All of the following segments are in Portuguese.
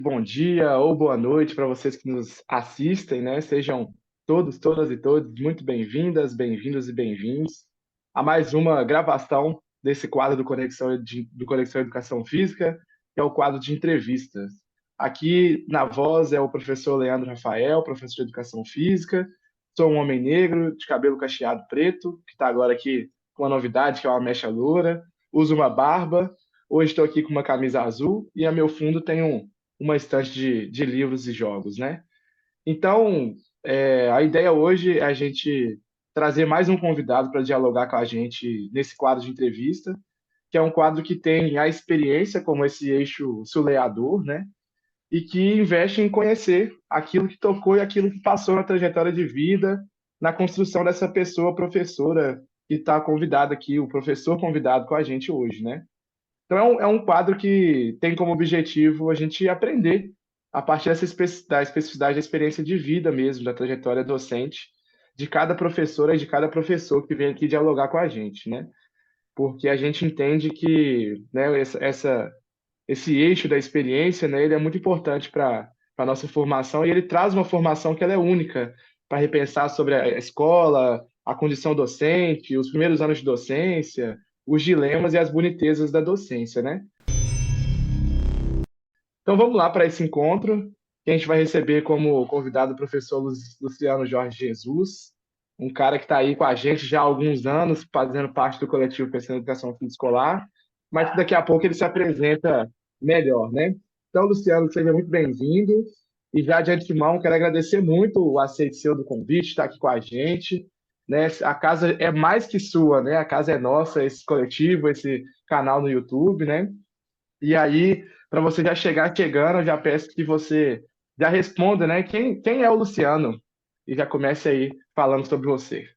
Bom dia ou boa noite para vocês que nos assistem, né? Sejam todos, todas e todos muito bem-vindas, bem-vindos e bem-vindos a mais uma gravação desse quadro do Conexão Educação Física, que é o quadro de entrevistas. Aqui na voz é o professor Leandro Rafael, professor de Educação Física. Sou um homem negro, de cabelo cacheado preto, que está agora aqui com uma novidade, que é uma mecha loura. Uso uma barba. Hoje estou aqui com uma camisa azul e a meu fundo tem uma estante de livros e jogos, né? Então, a ideia hoje é a gente trazer mais um convidado para dialogar com a gente nesse quadro de entrevista, que é um quadro que tem a experiência como esse eixo suleador, né? E que investe em conhecer aquilo que tocou e aquilo que passou na trajetória de vida, na construção dessa pessoa professora que está convidada aqui, o professor convidado com a gente hoje, né? Então, é um quadro que tem como objetivo a gente aprender a partir da especificidade da experiência de vida mesmo, da trajetória docente de cada professora e de cada professor que vem aqui dialogar com a gente, né? Porque a gente entende que, né, esse eixo da experiência, né, ele é muito importante para a nossa formação e ele traz uma formação que ela é única para repensar sobre a escola, a condição docente, os primeiros anos de docência, os dilemas e as bonitezas da docência, né? Então vamos lá para esse encontro, que a gente vai receber como convidado o professor Luciano Jorge Jesus, um cara que está aí com a gente já há alguns anos, fazendo parte do coletivo Pensando em Educação Física Escolar, mas que daqui a pouco ele se apresenta melhor, né? Então, Luciano, seja muito bem-vindo. E já de antemão, quero agradecer muito o aceite seu do convite, estar aqui com a gente. Né? A casa é mais que sua, né? A casa é nossa, esse coletivo, esse canal no YouTube, né? E aí, para você já chegar chegando, eu já peço que você já responda, né? Quem é o Luciano? E já comece aí falando sobre você.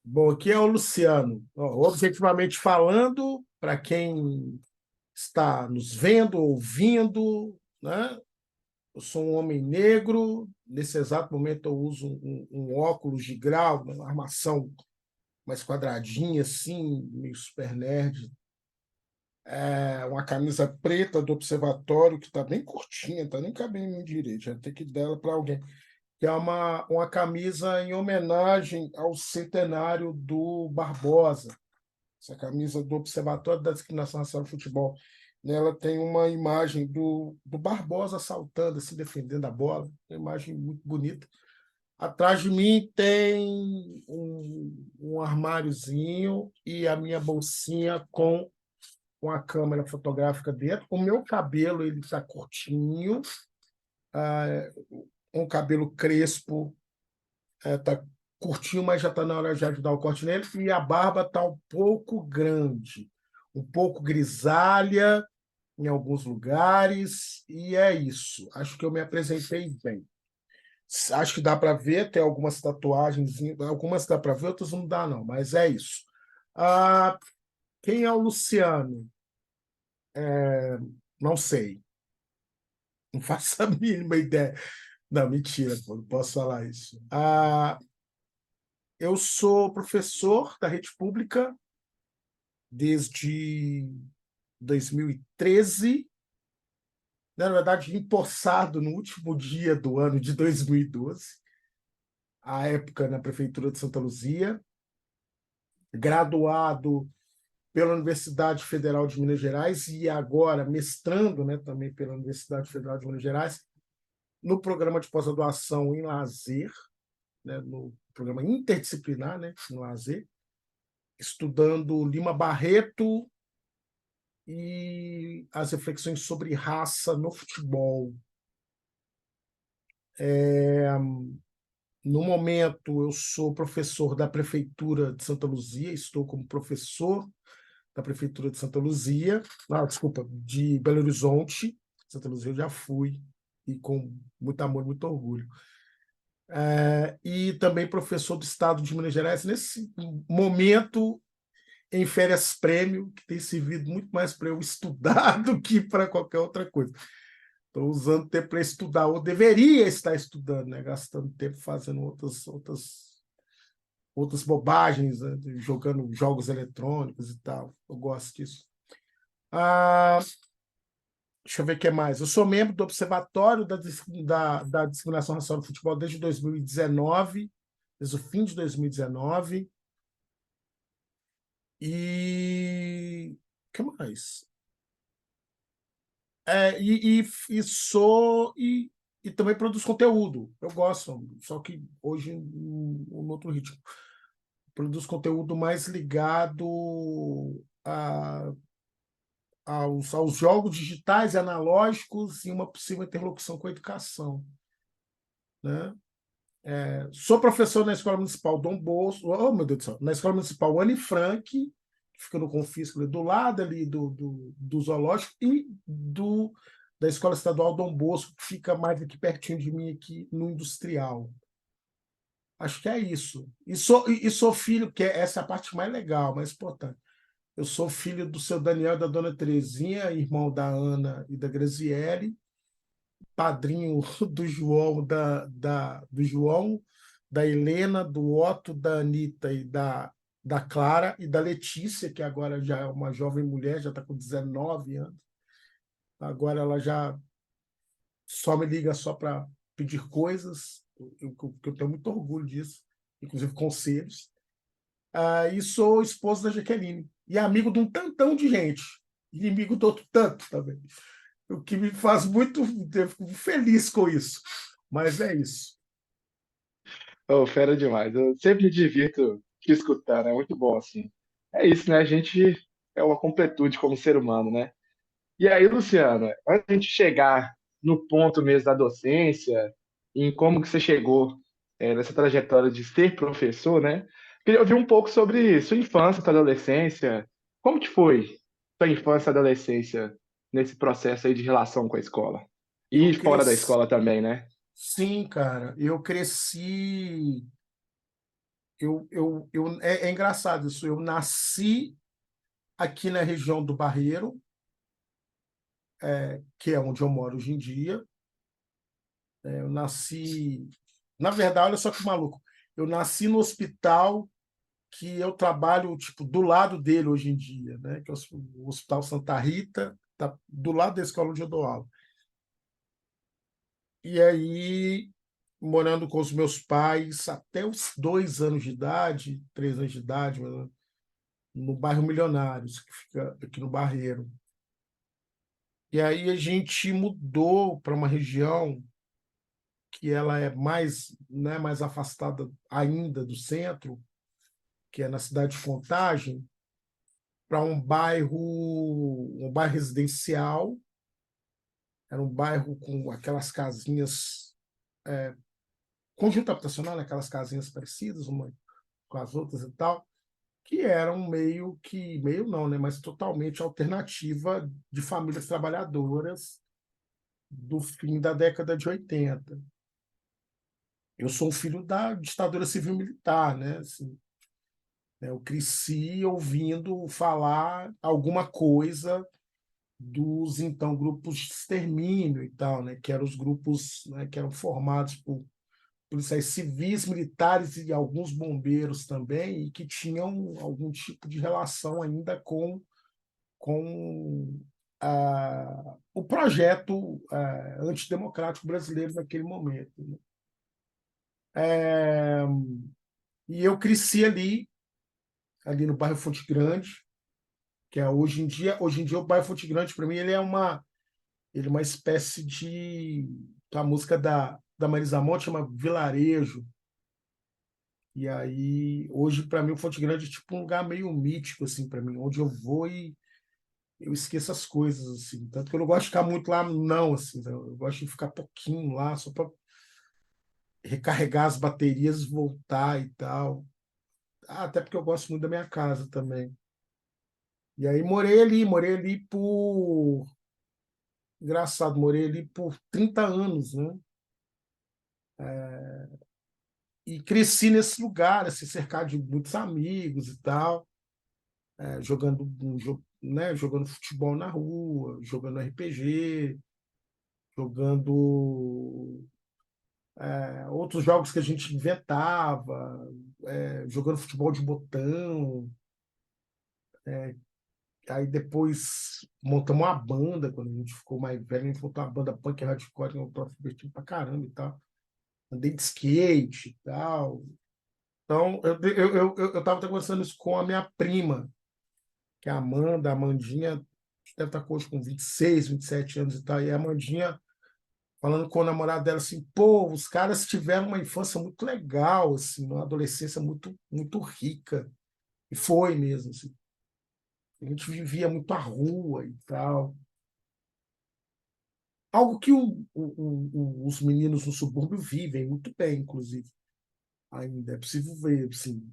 Bom, aqui é o Luciano. Ó, objetivamente falando, para quem está nos vendo, ouvindo, né? Eu sou um homem negro. Nesse exato momento, eu uso um óculos de grau, uma armação mais quadradinha, assim, meio super nerd. Uma camisa preta do Observatório, que está bem curtinha, está nem cabendo em mim direito, já tem que dar ela para alguém. Que é uma camisa em homenagem ao centenário do Barbosa. Essa camisa do Observatório da Discriminação Racial no Futebol. Nela tem uma imagem do Barbosa saltando, assim, defendendo a bola. Uma imagem muito bonita. Atrás de mim tem um armáriozinho e a minha bolsinha com a câmera fotográfica dentro. O meu cabelo ele está curtinho, um cabelo crespo, está curtinho, mas já está na hora já de dar o corte nele. E a barba está um pouco grande, um pouco grisalha em alguns lugares. E é isso. Acho que eu me apresentei bem. Acho que dá para ver, tem algumas tatuagens, algumas dá para ver, outras não dá, não, mas é isso. Ah, quem é o Luciano? Não sei, não faço a mínima ideia. Não, mentira, pô, não posso falar isso. Eu sou professor da rede pública desde 2013, na verdade, empossado no último dia do ano de 2012, à época na Prefeitura de Santa Luzia, graduado pela Universidade Federal de Minas Gerais e agora mestrando, né, também pela Universidade Federal de Minas Gerais, no programa de pós-graduação em lazer, né, no programa interdisciplinar, né, em lazer, estudando Lima Barreto e as reflexões sobre raça no futebol. No momento, eu sou professor da Prefeitura de Santa Luzia, estou como professor da Prefeitura de Santa Luzia, desculpa, de Belo Horizonte. Santa Luzia eu já fui, e com muito amor, muito orgulho. E também professor do Estado de Minas Gerais, nesse momento, em férias prêmio, que tem servido muito mais para eu estudar do que para qualquer outra coisa. Estou usando tempo para estudar, ou deveria estar estudando, né? Gastando tempo fazendo outras bobagens, né? Jogando jogos eletrônicos e tal. Eu gosto disso. Ah, Deixa eu ver o que mais. Eu sou membro do Observatório da Discriminação Racial no Futebol desde 2019, desde o fim de 2019. E o que mais? E também produzo conteúdo. Eu gosto, só que hoje um outro ritmo. Produzo conteúdo mais ligado aos jogos digitais e analógicos e uma possível interlocução com a educação, né? Sou professor na Escola Municipal Dom Bosco, oh meu Deus do céu, na Escola Municipal Anne Frank, que fica no Confisco, ali, do lado ali do zoológico, e da Escola Estadual Dom Bosco, que fica mais aqui pertinho de mim, aqui no Industrial. Acho que é isso. E sou filho, que essa é a parte mais legal, mais importante. Eu sou filho do seu Daniel e da dona Terezinha, irmão da Ana e da Graziele, padrinho do João, do João, da Helena, do Otto, da Anitta e da Clara e da Letícia, que agora já é uma jovem mulher, já está com 19 anos. Agora ela já só me liga só para pedir coisas, eu tenho muito orgulho disso, inclusive conselhos. E sou esposo da Jaqueline, e amigo de um tantão de gente, inimigo do outro tanto também. O que me faz muito, eu fico feliz com isso. Mas é isso. Oh, fera demais. Eu sempre me divirto te escutando, é muito bom, assim. É isso, né? A gente é uma completude como ser humano, né? E aí, Luciano, antes de a gente chegar no ponto mesmo da docência, em como que você chegou nessa trajetória de ser professor, né? Queria ouvir um pouco sobre sua infância, sua adolescência. Como que foi sua infância e adolescência nesse processo aí de relação com a escola? Eu E fora da cresci. escola também, né? Sim, cara, eu cresci. É engraçado isso. Eu nasci aqui na região do Barreiro, que é onde eu moro hoje em dia. Eu nasci. Na verdade, olha só que maluco. Eu nasci no hospital que eu trabalho tipo do lado dele hoje em dia, né? Que é o Hospital Santa Rita, tá do lado da escola onde eu dou aula. E aí, morando com os meus pais até os 2 anos de idade, 3 anos de idade, no bairro Milionários, que fica aqui no Barreiro. E aí a gente mudou para uma região que ela é mais, né, mais afastada ainda do centro, que é na cidade de Contagem, para um bairro residencial. Era um bairro com aquelas casinhas, conjunto habitacional, né, aquelas casinhas parecidas uma com as outras e tal, que eram meio não, né, mas totalmente alternativa de famílias trabalhadoras do fim da década de 80. Eu sou um filho da ditadura civil-militar, né? Assim, né, eu cresci ouvindo falar alguma coisa dos então grupos de extermínio e tal, né? Que eram os grupos, né, que eram formados por policiais civis, militares e alguns bombeiros também, e que tinham algum tipo de relação ainda com o projeto antidemocrático brasileiro naquele momento, né? É, e eu cresci ali no bairro Fonte Grande, que é hoje em dia o bairro Fonte Grande para mim ele é uma espécie de a música da Marisa Monte chama Vilarejo. E aí hoje para mim o Fonte Grande é tipo um lugar meio mítico assim para mim, onde eu vou e eu esqueço as coisas assim, tanto que eu não gosto de ficar muito lá não assim, eu gosto de ficar pouquinho lá só para recarregar as baterias, voltar e tal. Até porque eu gosto muito da minha casa também. E aí morei ali engraçado, morei ali por 30 anos, né? E cresci nesse lugar, assim, cercado de muitos amigos e tal, né, jogando futebol na rua, jogando RPG, jogando outros jogos que a gente inventava, jogando futebol de botão, Aí depois montamos uma banda, quando a gente ficou mais velho, a gente montou uma banda punk hardcore, que é um troço divertido pra caramba e tal. Andei de skate e tal. Então, eu tava até conversando isso com a minha prima, que é a Amanda. A Amandinha deve estar hoje com 26, 27 anos e tal. E a Amandinha falando com o namorado dela assim, pô, os caras tiveram uma infância muito legal, assim, uma adolescência muito, muito rica. E foi mesmo, assim. A gente vivia muito a rua e tal. Algo que os meninos no subúrbio vivem muito bem, inclusive. Ainda é possível ver, assim.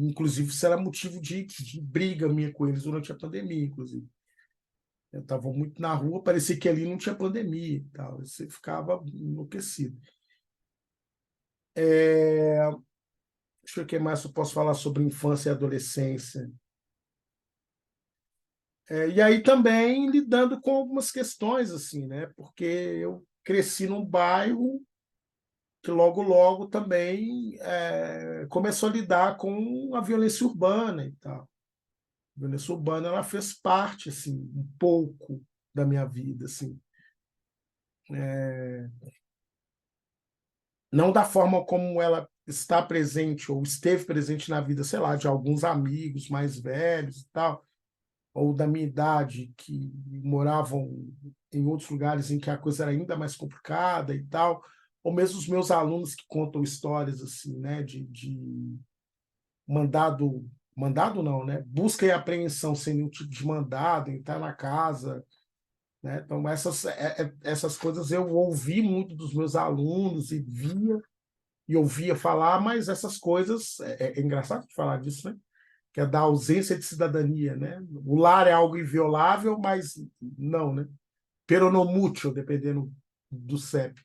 Inclusive, isso era motivo de briga minha com eles durante a pandemia, inclusive. Eu estava muito na rua, parecia que ali não tinha pandemia e tal. Você ficava enlouquecido. Deixa eu ver o que mais eu posso falar sobre infância e adolescência. E aí também lidando com algumas questões, assim, né? Porque eu cresci num bairro que logo, logo também começou a lidar com a violência urbana e tal. A violência urbana, ela fez parte, assim, um pouco da minha vida, assim. Não da forma como ela está presente ou esteve presente na vida, sei lá, de alguns amigos mais velhos e tal, ou da minha idade, que moravam em outros lugares em que a coisa era ainda mais complicada e tal, ou mesmo os meus alunos que contam histórias assim, né, de mandado, mandado não, né, busca e apreensão sem nenhum tipo de mandado, entrar na casa, né? Então essas coisas eu ouvi muito dos meus alunos e via e ouvia falar, mas essas coisas é engraçado de falar disso, né? Que é da ausência de cidadania, né? O lar é algo inviolável, mas não, né? Peronomútil, dependendo do CEP.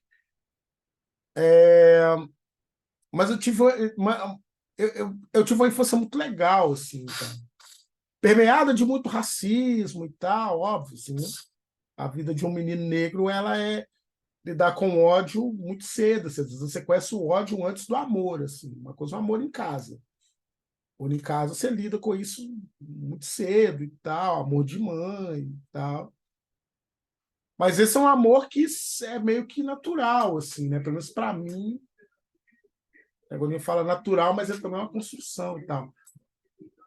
Mas eu tive uma infância muito legal, assim, então. Permeada de muito racismo e tal, óbvio, assim, né? A vida de um menino negro, ela é lidar com ódio muito cedo. Assim, às vezes você conhece o ódio antes do amor, assim, uma coisa é o amor em casa. Ou em casa você lida com isso muito cedo e tal, amor de mãe e tal. Mas esse é um amor que é meio que natural, assim, né? Pelo menos para mim, agora eu falo natural, mas ele também é uma construção e tal.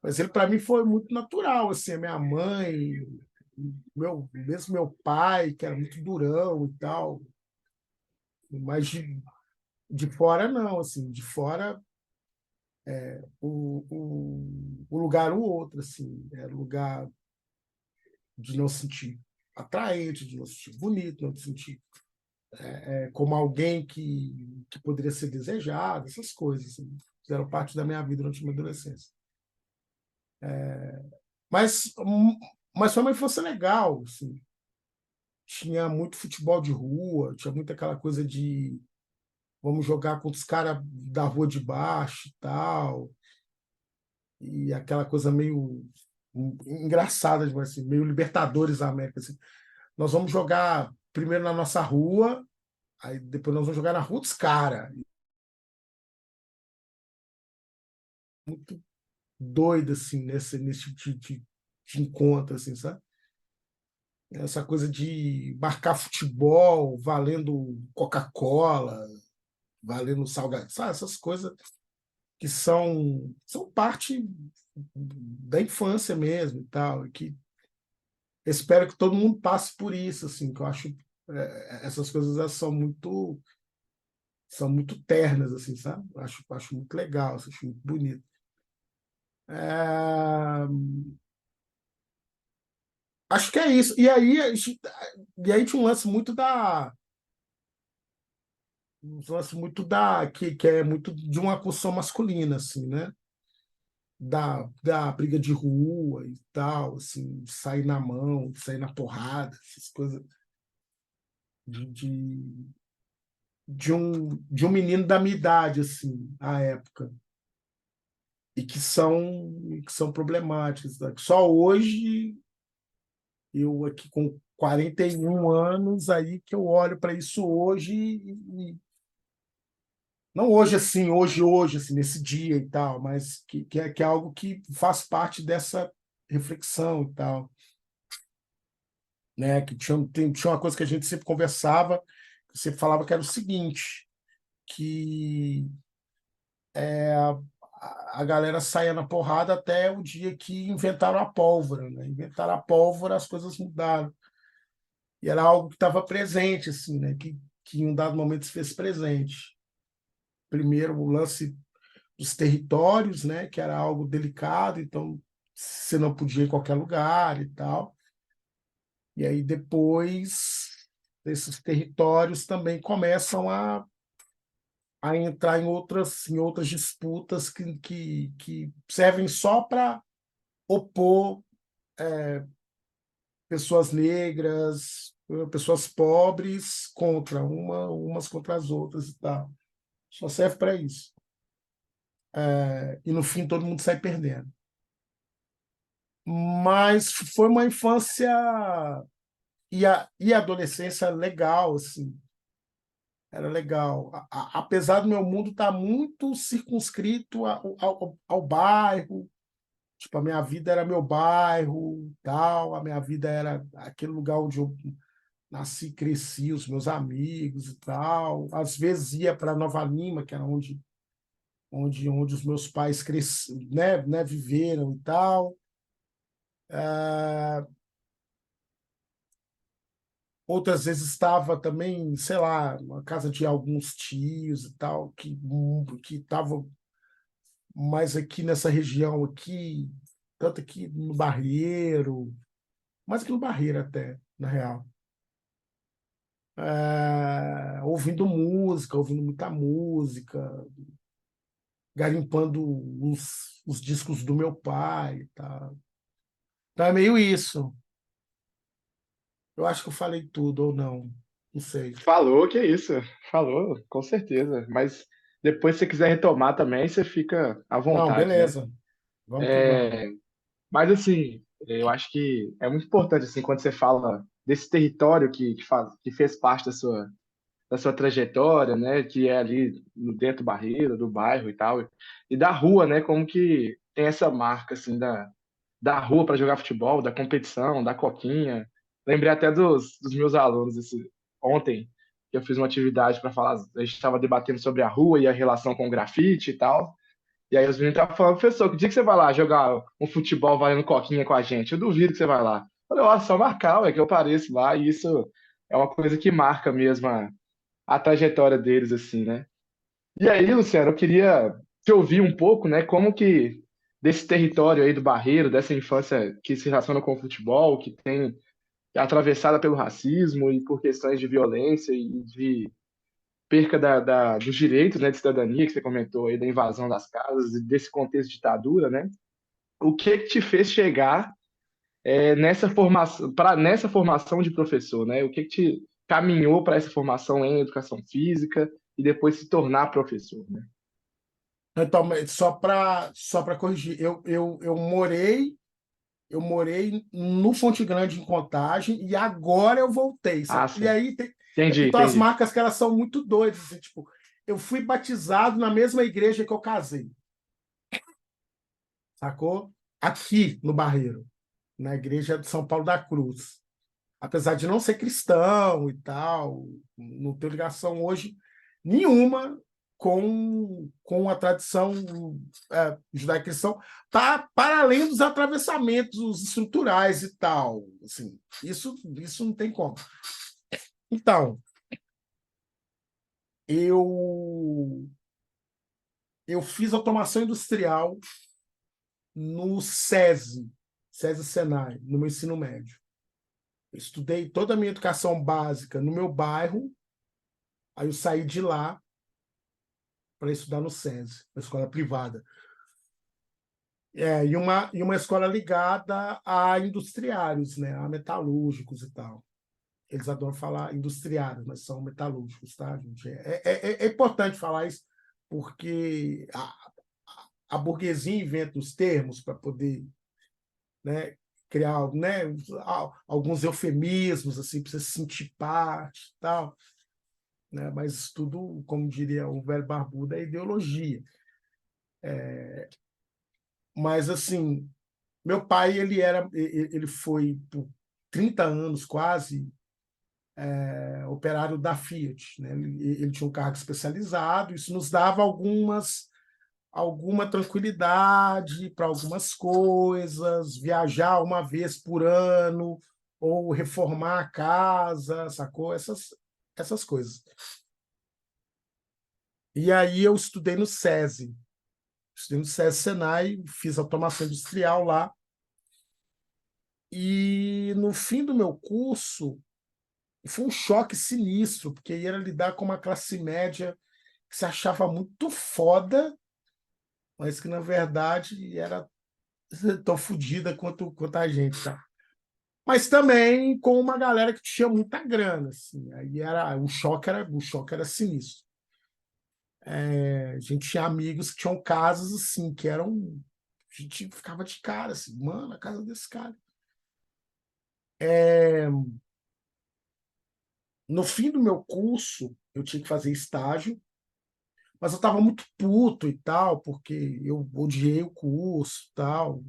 Mas ele para mim foi muito natural, assim, a minha mãe, mesmo meu pai, que era muito durão e tal, mas de fora não, assim, de fora o lugar o outro, assim, era lugar de não se sentir atraente, de não se sentir bonito, não se sentir como alguém que poderia ser desejado, essas coisas, assim, fizeram parte da minha vida durante a minha adolescência. Mas, mas foi uma infância legal, assim. Tinha muito futebol de rua, tinha muito aquela coisa de vamos jogar contra os caras da rua de baixo e tal, e aquela coisa meio engraçada, assim, meio Libertadores da América. Assim. Nós vamos jogar primeiro na nossa rua, aí depois nós vamos jogar na rua dos caras. Muito doido, assim, nesse tipo de encontro, assim, sabe? Essa coisa de marcar futebol valendo Coca-Cola, valendo salgado, sabe? Essas coisas que são parte da infância mesmo e tal, e que espero que todo mundo passe por isso, assim, que eu acho essas coisas elas são muito ternas, assim, sabe? Acho muito legal, assim, acho muito bonito. É, acho que é isso. E aí tinha um lance muito da que é muito de uma construção masculina, assim, né? Da briga de rua e tal, assim, de sair na mão, de sair na porrada, essas coisas de, de um menino da minha idade, assim, à época, e que são problemáticas. Né? Que só hoje, eu aqui com 41 anos, aí que eu olho para isso hoje, não hoje assim, hoje, assim, nesse dia e tal, mas que é algo que faz parte reflexão e tal, né? Que tinha uma coisa que a gente sempre conversava, que sempre falava que era o seguinte, que a galera saía na porrada até o dia que inventaram a pólvora, né? Inventaram a pólvora, as coisas mudaram. E era algo que estava presente, assim, né? Que em um dado momento se fez presente. Primeiro, o lance dos territórios, né? Que era algo delicado, então você não podia ir em qualquer lugar e tal. E aí depois esses territórios também começam a entrar em outras disputas que servem só para opor pessoas negras, pessoas pobres umas contra as outras e tal. Só serve para isso. E no fim todo mundo sai perdendo. Mas foi uma infância e adolescência legal, assim. Era legal. Apesar do meu mundo estar muito circunscrito ao bairro, tipo, a minha vida era meu bairro, tal, a minha vida era aquele lugar onde eu nasci, cresci, os meus amigos e tal. Às vezes ia para Nova Lima, que era onde os meus pais né, viveram e tal. Outras vezes estava também, sei lá, na casa de alguns tios e tal, que estavam mais aqui nessa região aqui, tanto aqui no Barreiro, mais aqui no Barreiro até, na real. Ouvindo muita música, garimpando os discos do meu pai, tá? Então é meio isso. Eu acho que eu falei tudo ou não, não sei. Falou, que é isso. Falou, com certeza. Mas depois, se você quiser retomar também, você fica à Não, vontade, né? beleza. Vamos que vamos. Mas assim, eu acho que é muito importante assim quando você fala desse território que fez parte da sua trajetória, né? Que é ali dentro do Barreiro, do bairro e tal, e da rua, né? Como que tem essa marca assim da rua para jogar futebol, da competição, da coquinha. Lembrei até dos meus alunos ontem que eu fiz uma atividade para falar, a gente estava debatendo sobre a rua e a relação com o grafite e tal. E aí os meninos estavam falando, professor, que dia que você vai lá jogar um futebol valendo coquinha com a gente? Eu duvido que você vai lá. Eu falei, ó, só marcar, é que eu pareço lá, e isso é uma coisa que marca mesmo a trajetória deles, assim, né? E aí, Luciano, eu queria te ouvir um pouco, né, como que desse território aí do Barreiro, dessa infância que se relaciona com o futebol, que tem atravessada pelo racismo e por questões de violência e de perca dos direitos, né, de cidadania, que você comentou aí, da invasão das casas e desse contexto de ditadura, né? O que te fez chegar nessa formação de professor, né? O que te caminhou para essa formação em educação física e depois se tornar professor, né? Então, mas só para corrigir, eu morei no Fonte Grande em Contagem e agora eu voltei, Ah, sabe? E sim. aí Entendi, então as entendi. marcas que elas são muito doidas, assim, tipo, eu fui batizado na mesma igreja que eu casei, sacou? Aqui no Barreiro, na igreja de São Paulo da Cruz. Apesar de não ser cristão e tal, não ter ligação hoje nenhuma com a tradição judaico-cristã, tá para além dos atravessamentos estruturais e tal. Assim, isso não tem como. Então, eu, eu fiz automação industrial no SESI Senai, no meu ensino médio. Eu estudei toda a minha educação básica no meu bairro, aí eu saí de lá para estudar no SESI, uma escola privada. E uma escola ligada a industriários, né? A metalúrgicos e tal. Eles adoram falar industriários, mas são metalúrgicos, tá, gente? É importante falar isso, porque a burguesia inventa os termos para poder, né, criar, né, alguns eufemismos assim, para você se sentir parte e tal. Né? Mas tudo, como diria o velho barbudo, é ideologia. Mas, assim, Meu pai, ele foi por 30 anos quase operário da Fiat, né? Ele tinha um cargo especializado, isso nos dava alguma tranquilidade para algumas coisas, viajar uma vez por ano ou reformar a casa, sacou? Essas coisas. E aí eu estudei no SESI Senai, fiz automação industrial lá. E no fim do meu curso, foi um choque sinistro, porque ia lidar com uma classe média que se achava muito foda, mas que na verdade era tão fodida quanto a gente, tá? Mas também com uma galera que tinha muita grana, assim. Aí o choque era sinistro. A gente tinha amigos que tinham casas assim, que eram. A gente ficava de cara, assim, mano, a casa desse cara. No fim do meu curso, eu tinha que fazer estágio, mas eu estava muito puto e tal, porque eu odiei o curso e tal.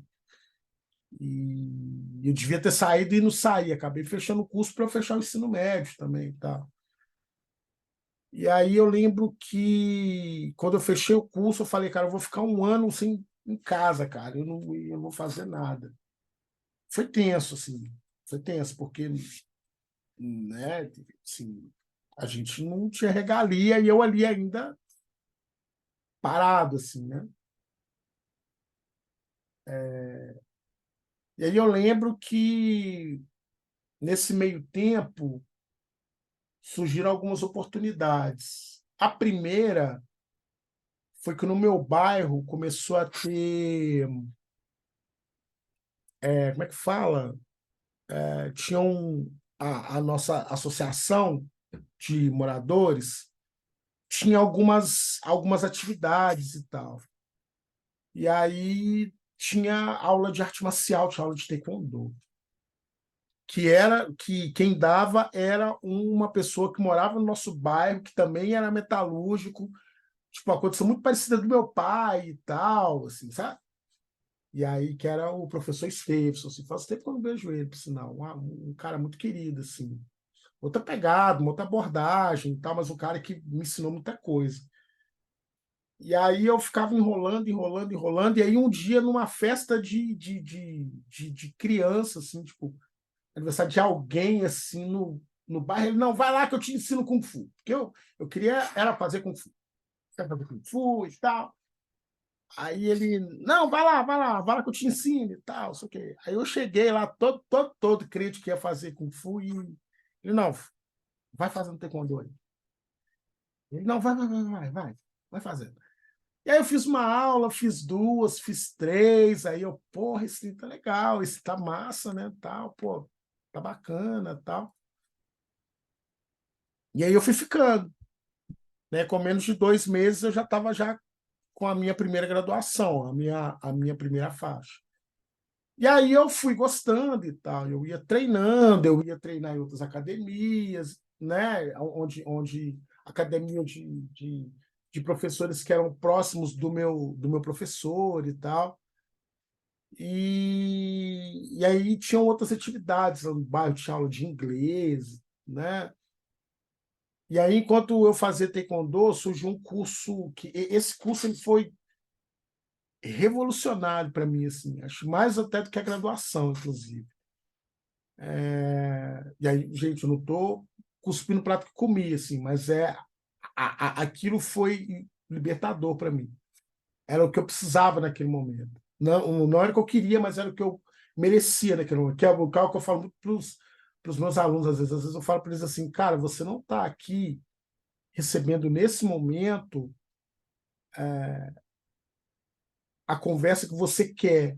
E eu devia ter saído e não saí. Acabei fechando o curso para eu fechar o ensino médio também e tal. E aí eu lembro que quando eu fechei o curso, eu falei, cara, eu vou ficar um ano sem em casa, cara. Eu não vou fazer nada. Foi tenso, assim. Foi tenso, porque, né, assim, a gente não tinha regalia e eu ali ainda parado, assim, né? E aí eu lembro que nesse meio tempo surgiram algumas oportunidades. A primeira foi que no meu bairro começou a ter, como é que fala? Tinha a nossa associação de moradores tinha algumas atividades e tal. E aí tinha aula de arte marcial, tinha aula de taekwondo, que quem dava era uma pessoa que morava no nosso bairro, que também era metalúrgico, tipo, uma condição muito parecida do meu pai e tal, assim, sabe? E aí, que era o professor Esteves, assim, faz tempo que eu não vejo ele, por sinal, um cara muito querido, assim. Outra pegada, uma outra abordagem e tal, mas um cara que me ensinou muita coisa. E aí eu ficava enrolando, enrolando, enrolando, e aí um dia, numa festa de criança, assim, tipo, aniversário de alguém, assim, no bairro, ele, não, vai lá que eu te ensino Kung Fu. Porque eu queria era fazer Kung Fu. Quero fazer Kung Fu e tal. Aí ele, não, vai lá que eu te ensino e tal, sei o quê. Aí eu cheguei lá, todo crente que ia fazer Kung Fu, e ele, não, vai fazendo taekwondo aí. Ele, não, vai fazendo. E aí eu fiz uma aula, fiz duas, fiz três, aí eu, porra, esse tá legal, esse tá massa, né, tal, pô, tá bacana, tal. E aí eu fui ficando, né, com menos de 2 meses eu já estava já com a minha primeira graduação, a minha primeira faixa. E aí eu fui gostando e tal, eu ia treinar em outras academias, né, onde academia de professores que eram próximos do meu professor e tal. E aí tinham outras atividades, no bairro tinha aula de inglês, né? E aí, enquanto eu fazia taekwondo, surgiu um curso esse curso ele foi revolucionário para mim, assim, acho mais até do que a graduação, inclusive. E aí, gente, eu não estou cuspindo o prato que comi, assim, mas aquilo foi libertador para mim. Era o que eu precisava naquele momento. Não era o que eu queria, mas era o que eu merecia naquele momento. Que é o que eu falo para os meus alunos, às vezes. Às vezes eu falo para eles assim, cara, você não está aqui recebendo nesse momento a conversa que você quer.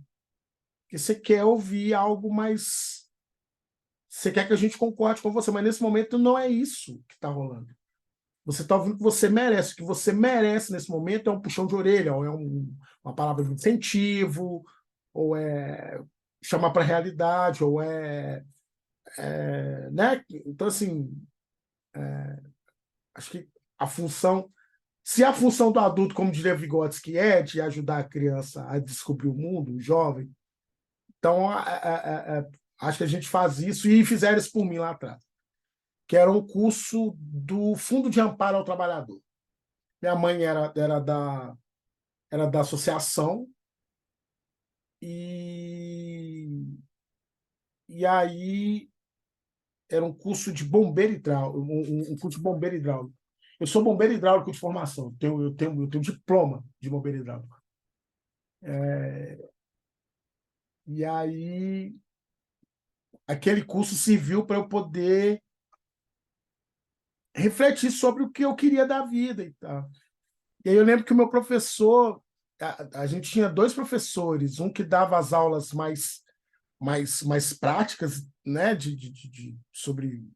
Porque você quer ouvir algo mais. Você quer que a gente concorde com você, mas nesse momento não é isso que está rolando. Você está ouvindo o que você merece. O que você merece nesse momento é um puxão de orelha, ou é uma palavra de incentivo, ou é chamar para a realidade, ou né? Então, assim, acho que a função. Se a função do adulto, como diria Vygotsky, é de ajudar a criança a descobrir o mundo, o jovem, Então, acho que a gente faz isso, e fizeram isso por mim lá atrás, que era um curso do Fundo de Amparo ao Trabalhador. Minha mãe era da associação, e, e aí era um curso de bombeiro hidráulico, um curso de bombeiro hidráulico. Eu sou bombeiro hidráulico de formação, eu tenho diploma de bombeiro hidráulico. E aí aquele curso serviu para eu poder refletir sobre o que eu queria da vida e tal. E aí eu lembro que o meu professor, a gente tinha dois professores, um que dava as aulas mais práticas, né, sobre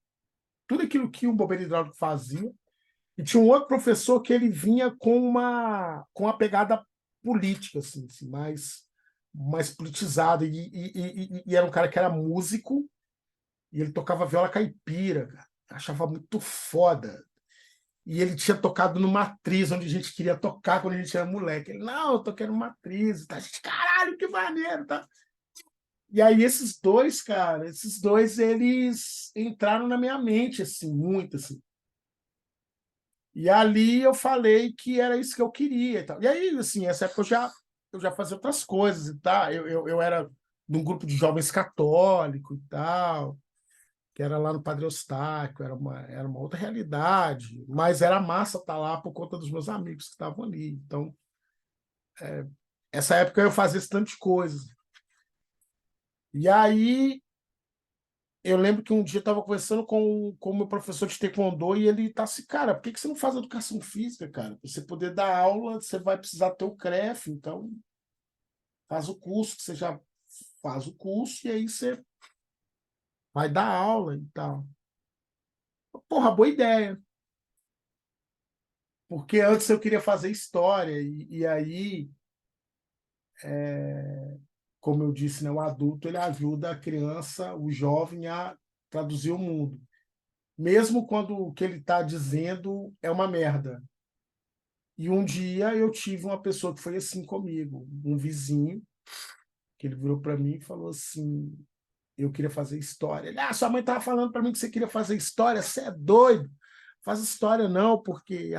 tudo aquilo que o bombeiro hidráulico fazia, e tinha um outro professor que ele vinha com uma pegada política, assim, mais politizada, e era um cara que era músico, e ele tocava viola caipira, cara. Achava muito foda. E ele tinha tocado numa atriz onde a gente queria tocar quando a gente era moleque. Ele, não, eu toquei numa atriz. Tá? A gente, caralho, que maneiro, tá? E aí esses dois, cara, eles entraram na minha mente, assim, muito, assim. E ali eu falei que era isso que eu queria e tal. E aí, assim, essa época eu já fazia outras coisas e tal. Eu era de um grupo de jovens católicos e tal, que era lá no Padre Eustáquio, era uma outra realidade, mas era massa estar lá por conta dos meus amigos que estavam ali. Então, essa época eu fazia esse tanto de coisas. E aí, eu lembro que um dia eu estava conversando com o meu professor de taekwondo e ele tá assim, cara, por que você não faz educação física, cara? Para você poder dar aula, você vai precisar ter o CREF, então faz o curso, você já faz o curso e aí você vai dar aula e tal. Porra, boa ideia. Porque antes eu queria fazer história, e aí, como eu disse, né, o adulto ele ajuda a criança, o jovem, a traduzir o mundo. Mesmo quando o que ele está dizendo é uma merda. E um dia eu tive uma pessoa que foi assim comigo, um vizinho, que ele virou para mim e falou assim: eu queria fazer história. Ele, sua mãe estava falando para mim que você queria fazer história, você é doido. Faz história não, porque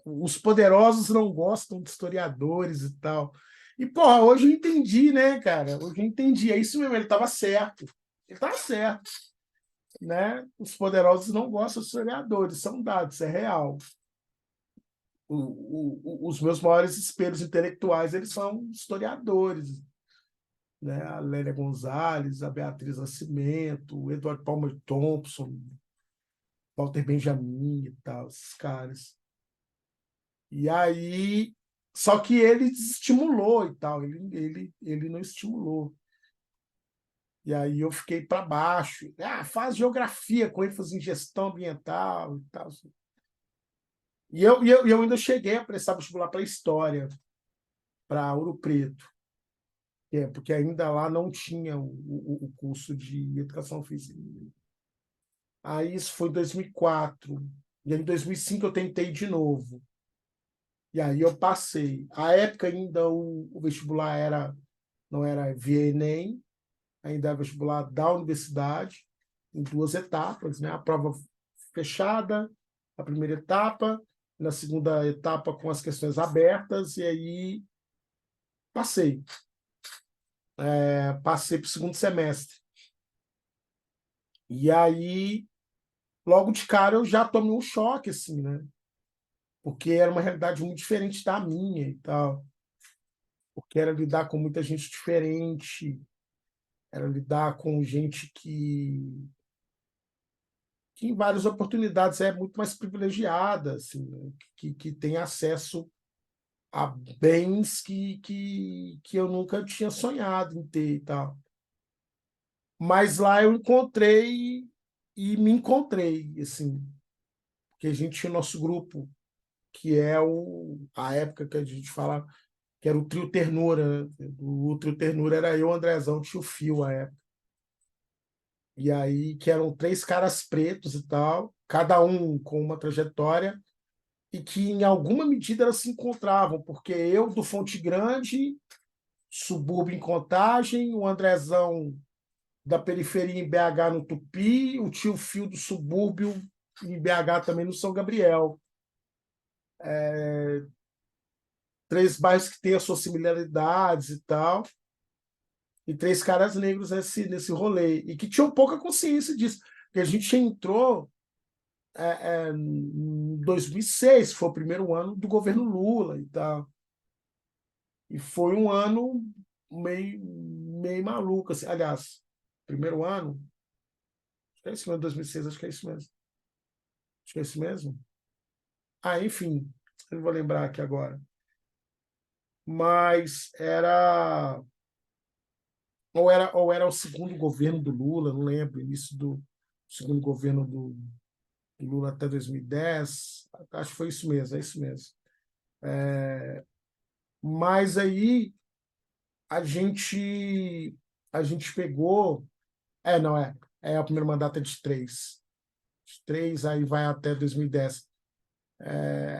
os poderosos não gostam de historiadores e tal. E, porra, hoje eu entendi, né, cara? Hoje eu entendi. É isso mesmo, ele estava certo. Ele estava certo, né? Os poderosos não gostam de historiadores, são dados, é real. Os meus maiores espelhos intelectuais, eles são historiadores, né? A Lélia Gonzalez, a Beatriz Nascimento, o Edward Palmer Thompson, Walter Benjamin e tal, esses caras. E aí, só que ele desestimulou e tal, ele não estimulou. E aí eu fiquei para baixo. Faz geografia com ênfase em gestão ambiental e tal. E eu ainda cheguei a prestar vestibular para História, para Ouro Preto, porque ainda lá não tinha o curso de Educação Física. Aí isso foi em 2004. E aí, em 2005 eu tentei de novo. E aí eu passei. À época ainda o vestibular não era via Enem, ainda era vestibular da universidade, em duas etapas, né? A prova fechada, a primeira etapa, na segunda etapa com as questões abertas, e aí passei. Passei para o segundo semestre. E aí, logo de cara, eu já tomei um choque, assim, né? Porque era uma realidade muito diferente da minha e tal. Porque era lidar com muita gente diferente, era lidar com gente que em várias oportunidades é muito mais privilegiada, assim, né? que tem acesso a bens que eu nunca tinha sonhado em ter e tal. Mas lá eu encontrei e me encontrei, assim, porque a gente tinha o nosso grupo, que é a época que a gente fala que era o Trio Ternura, né? O Trio Ternura era eu, Andrezão, tio Fio, a época. E aí, que eram três caras pretos e tal, cada um com uma trajetória, e que em alguma medida elas se encontravam, porque eu do Fonte Grande subúrbio em Contagem, o Andrezão da periferia em BH, no Tupi, o tio Fio do subúrbio em BH também, no São Gabriel. 3 bairros que têm as suas similaridades e tal, e 3 caras negros nesse rolê, e que tinham pouca consciência disso, porque a gente entrou em 2006, foi o primeiro ano do governo Lula e tal, e foi um ano meio maluco, assim. Aliás, primeiro ano, acho que é isso mesmo, 2006, acho que é isso mesmo. Acho que é isso mesmo. Enfim, eu não vou lembrar aqui agora. Mas ou era o segundo governo do Lula, não lembro, início do segundo governo do Lula até 2010. Acho que foi isso mesmo, é isso mesmo. Mas aí a gente a gente pegou. Não é. O primeiro mandato é de 3. De 3, aí vai até 2010.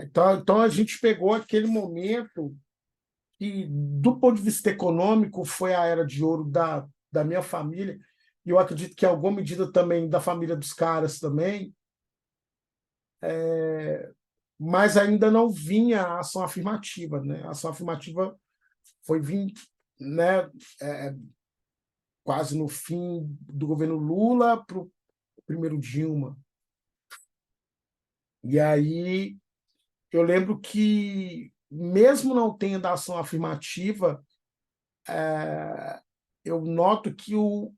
Então a gente pegou aquele momento que, do ponto de vista econômico, foi a era de ouro da minha família, e eu acredito que, em alguma medida, também da família dos caras também, mas ainda não vinha a ação afirmativa, né? A ação afirmativa foi vir, né, quase no fim do governo Lula para o primeiro Dilma. E aí eu lembro que, mesmo não tendo ação afirmativa, eu noto que o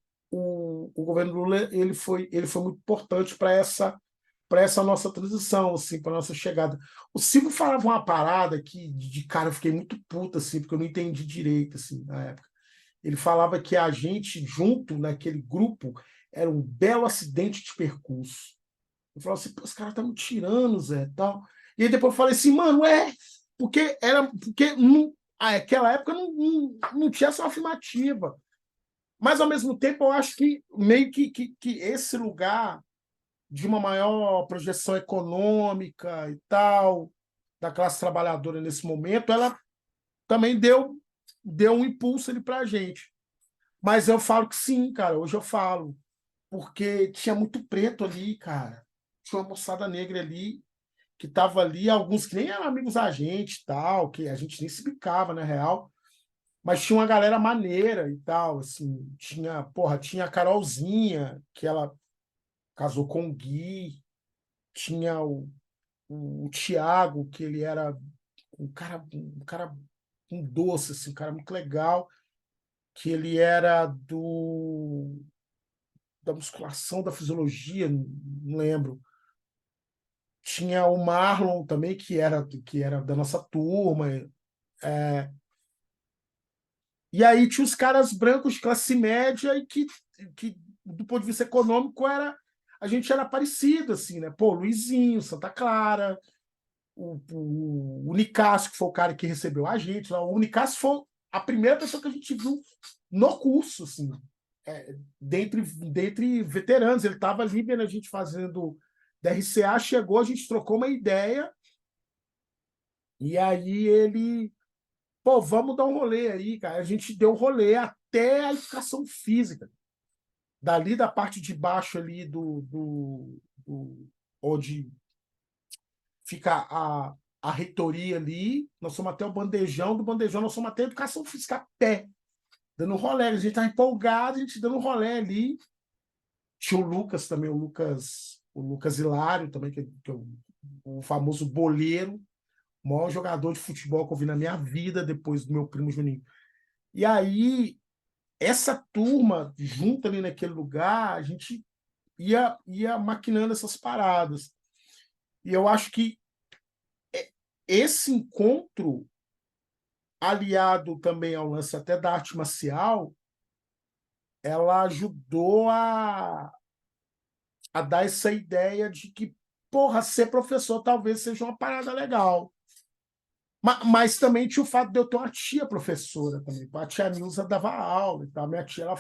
governo Lula ele foi muito importante para essa nossa transição, assim, para nossa chegada. O Silvio falava uma parada que, de cara, eu fiquei muito puta, assim, porque eu não entendi direito, assim, na época. Ele falava que a gente, junto naquele grupo, era um belo acidente de percurso. Eu falava assim: pô, os caras estão me tirando, Zé, tal. E aí depois eu falei assim: mano, porque naquela época não tinha essa afirmativa. Mas, ao mesmo tempo, eu acho que meio que esse lugar de uma maior projeção econômica e tal, da classe trabalhadora nesse momento, ela também deu um impulso ali para a gente. Mas eu falo que sim, cara, hoje eu falo, porque tinha muito preto ali, cara. Tinha uma moçada negra ali, que estava ali, alguns que nem eram amigos da gente, tal, que a gente nem se bicava, na real, mas tinha uma galera maneira e tal, assim. Tinha a Carolzinha, que ela casou com o Gui, tinha o Thiago, que ele era um cara um doce, assim, um cara muito legal, que ele era da musculação, da fisiologia, não lembro. Tinha o Marlon também, que era da nossa turma. E aí tinha os caras brancos de classe média e que, do ponto de vista econômico, a gente era parecido, assim, né? Pô, Luizinho, Santa Clara, o Nicásio, que foi o cara que recebeu a gente. O Nicásio foi a primeira pessoa que a gente viu no curso, assim, dentre veteranos. Ele estava ali vendo a gente fazendo DRCA, chegou, a gente trocou uma ideia, e aí ele, pô, vamos dar um rolê aí, cara. A gente deu um rolê até a educação física. Dali da parte de baixo ali onde fica a reitoria ali, nós somos até o bandejão, do bandejão nós somos até a educação física a pé, dando um rolê. A gente estava empolgado, a gente dando um rolê ali. Tinha o Lucas também, o Lucas Hilário também, que é o famoso boleiro, o maior jogador de futebol que eu vi na minha vida, depois do meu primo Juninho. E aí, essa turma, junto ali naquele lugar, a gente ia maquinando essas paradas. E eu acho que esse encontro, aliado também ao lance até da arte marcial, ela ajudou a dar essa ideia de que, porra, ser professor talvez seja uma parada legal. Mas também tinha o fato de eu ter uma tia professora também. A tia Nilza dava aula e tal. Minha tia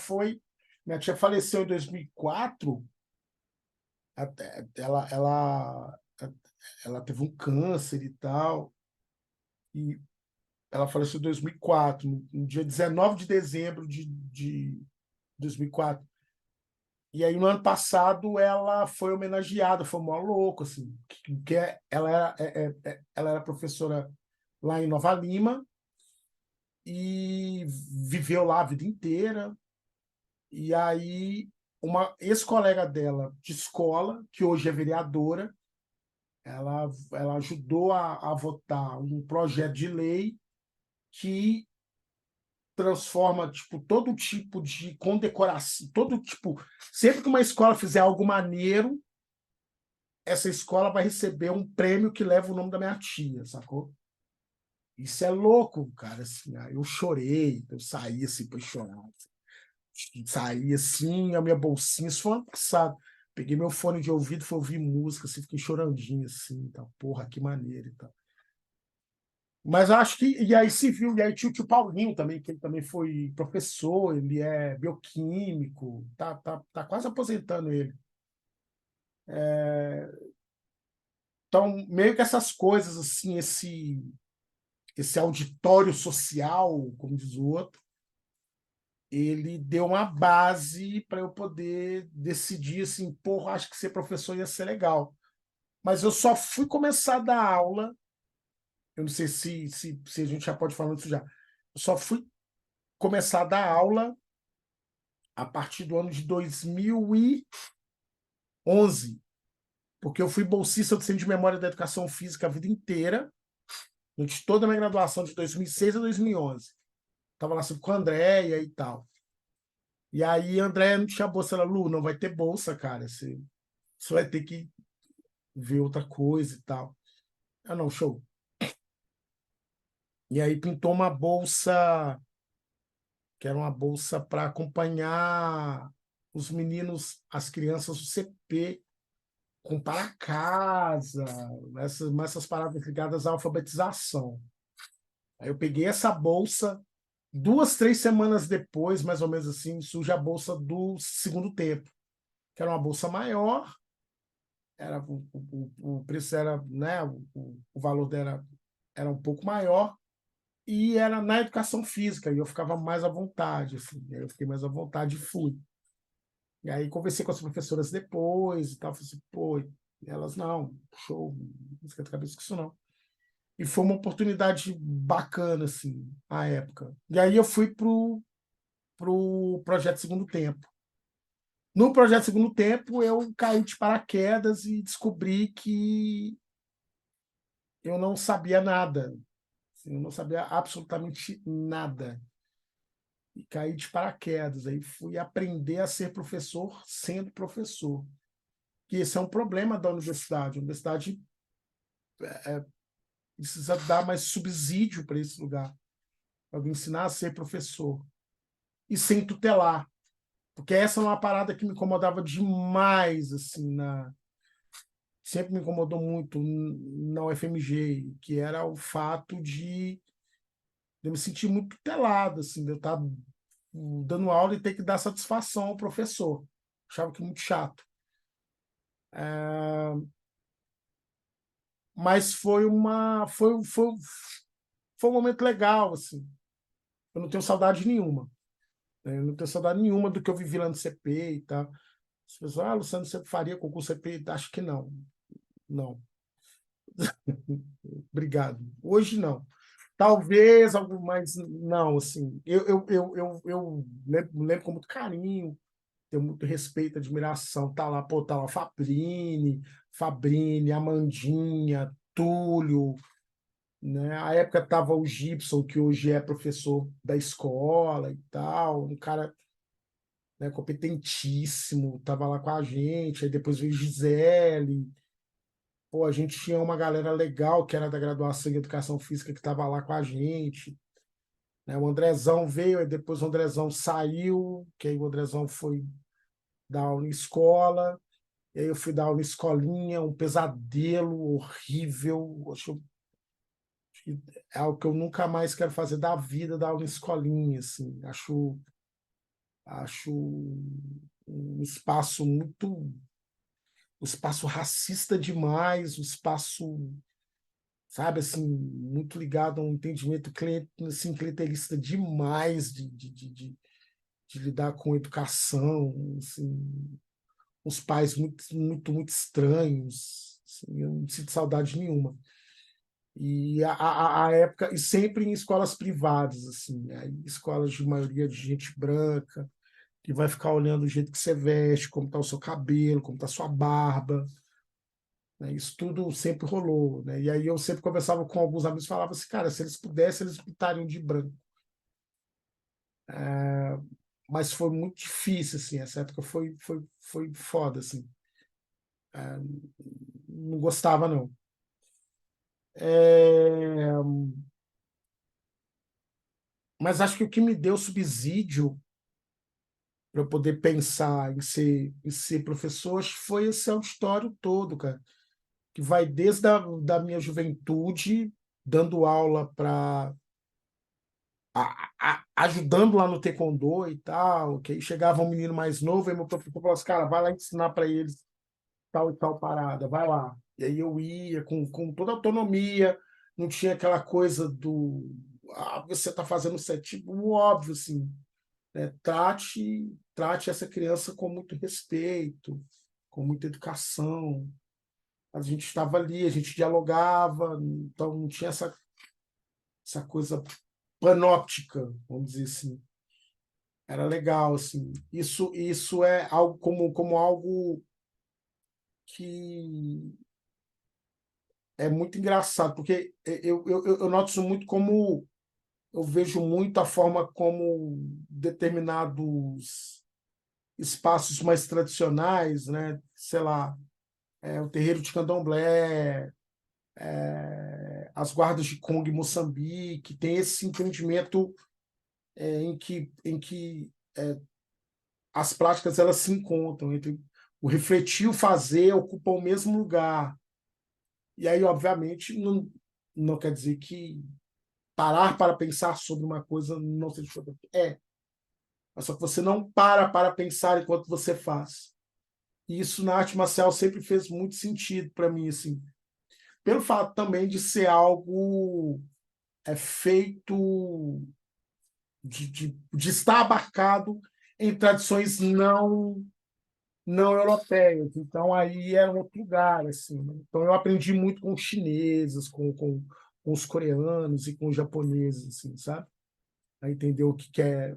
faleceu em 2004. Ela teve um câncer e tal. E ela faleceu em 2004, no dia 19 de dezembro de 2004. E aí, no ano passado, ela foi homenageada, foi mó louco, assim, que ela era professora lá em Nova Lima e viveu lá a vida inteira. E aí, uma ex-colega dela de escola, que hoje é vereadora, ela ajudou a votar um projeto de lei que transforma tipo todo tipo de condecoração, todo tipo, sempre que uma escola fizer algo maneiro, essa escola vai receber um prêmio que leva o nome da minha tia, sacou? Isso é louco, cara, assim, aí eu chorei, eu saí assim para chorar, saí assim, a minha bolsinha, isso foi ano passado. Peguei meu fone de ouvido, fui ouvir música, assim, fiquei chorandinho assim, tá, porra, que maneiro e tal. Mas acho que. E aí se viu, e aí tinha o tio Paulinho também, que ele também foi professor, ele é bioquímico, tá quase aposentando ele. Então, meio que essas coisas, assim, esse auditório social, como diz o outro, ele deu uma base para eu poder decidir assim, porra, acho que ser professor ia ser legal. Mas eu só fui começar a dar aula, eu não sei se a gente já pode falar disso já, eu só fui começar a dar aula a partir do ano de 2011, porque eu fui bolsista do Centro de Memória da Educação Física a vida inteira, durante toda a minha graduação de 2006 a 2011. Estava lá sempre com a Andréia e tal. E aí a Andréia não tinha bolsa. Ela, Lu, não vai ter bolsa, cara. Você vai ter que ver outra coisa e tal. Ah, não, show. E aí pintou uma bolsa, que era uma bolsa para acompanhar os meninos, as crianças do CP, com para casa, essas paradas ligadas à alfabetização. Aí eu peguei essa bolsa, 2, 3 semanas depois, mais ou menos assim, surge a bolsa do segundo tempo, que era uma bolsa maior, era o preço era, né, o valor dela era um pouco maior, e era na educação física, e eu ficava mais à vontade, assim, aí eu fiquei mais à vontade e fui. E aí conversei com as professoras depois e tal, falei assim, pô, e elas, não, show, não esquenta a cabeça com isso não. E foi uma oportunidade bacana, assim, à época. E aí eu fui pro projeto Segundo Tempo. No projeto Segundo Tempo, eu caí de paraquedas e descobri que eu não sabia nada. Assim, eu não sabia absolutamente nada. E caí de paraquedas. Aí fui aprender a ser professor sendo professor. Que esse é um problema da universidade. A universidade precisa dar mais subsídio para esse lugar, para ensinar a ser professor. E sem tutelar. Porque essa é uma parada que me incomodava demais, assim, sempre me incomodou muito na UFMG, que era o fato de eu me sentir muito tutelado, assim, de eu estar dando aula e ter que dar satisfação ao professor. Achava que muito chato. Mas foi um momento legal, assim. Eu não tenho saudade nenhuma. Né? Eu não tenho saudade nenhuma do que eu vivi lá no CP e tal. As pessoas, Luciano, você faria concurso CP? Acho que não. Não. Obrigado. Hoje não. Talvez algo mais. Não, assim. Eu lembro com muito carinho, tenho muito respeito, admiração. Tá lá Fabrini, Amandinha, Túlio, né? A época tava o Gibson, que hoje é professor da escola e tal, um cara, né, competentíssimo, tava lá com a gente. Aí depois veio Gisele. Pô, a gente tinha uma galera legal que era da graduação em Educação Física que estava lá com a gente. Né? O Andrezão veio, aí depois o Andrezão saiu, que aí o Andrezão foi dar aula em escola, e aí eu fui dar aula em escolinha, um pesadelo horrível. Acho que é algo que eu nunca mais quero fazer da vida, dar aula em escolinha, assim. Acho um espaço muito, um espaço racista demais, um espaço sabe, assim, muito ligado a um entendimento assim, clientelista demais de lidar com educação, assim, uns pais muito estranhos, assim, eu não sinto saudade nenhuma. E a época, e sempre em escolas privadas, assim, aí, escolas de maioria de gente branca, que vai ficar olhando o jeito que você veste, como está o seu cabelo, como está a sua barba, né? Isso tudo sempre rolou, né? E aí eu sempre conversava com alguns amigos e falava assim, cara, se eles pudessem, eles pintariam de branco. Mas foi muito difícil, assim, essa época foi foda, assim. Não gostava, não. É, mas acho que o que me deu subsídio para eu poder pensar em ser professor acho que foi esse auditório todo, cara, que vai desde da minha juventude, dando aula para ajudando lá no taekwondo e tal, que aí chegava um menino mais novo e meu professor falava assim, cara, vai lá ensinar para eles tal e tal parada, vai lá. E aí eu ia com toda a autonomia, não tinha aquela coisa do você está fazendo certo, tipo, óbvio, assim, né? Trate essa criança com muito respeito, com muita educação. A gente estava ali, a gente dialogava, então não tinha essa coisa panóptica, vamos dizer assim. Era legal, assim. Isso é algo como algo que é muito engraçado, porque eu noto isso muito como eu vejo muito a forma como determinados espaços mais tradicionais, né? Sei lá, o terreiro de Candomblé, as guardas de Congo em Moçambique, tem esse entendimento em que as práticas elas se encontram entre o refletir e o fazer ocupam o mesmo lugar. E aí, obviamente, não quer dizer que parar para pensar sobre uma coisa não seja importante. Mas só que você não para pensar enquanto você faz. E isso na arte marcial sempre fez muito sentido para mim, assim, pelo fato também de ser algo feito de estar abarcado em tradições não europeias. Então aí era um outro lugar, assim, né? Então eu aprendi muito com os chineses, com os coreanos e com os japoneses, assim, sabe? A entender o que é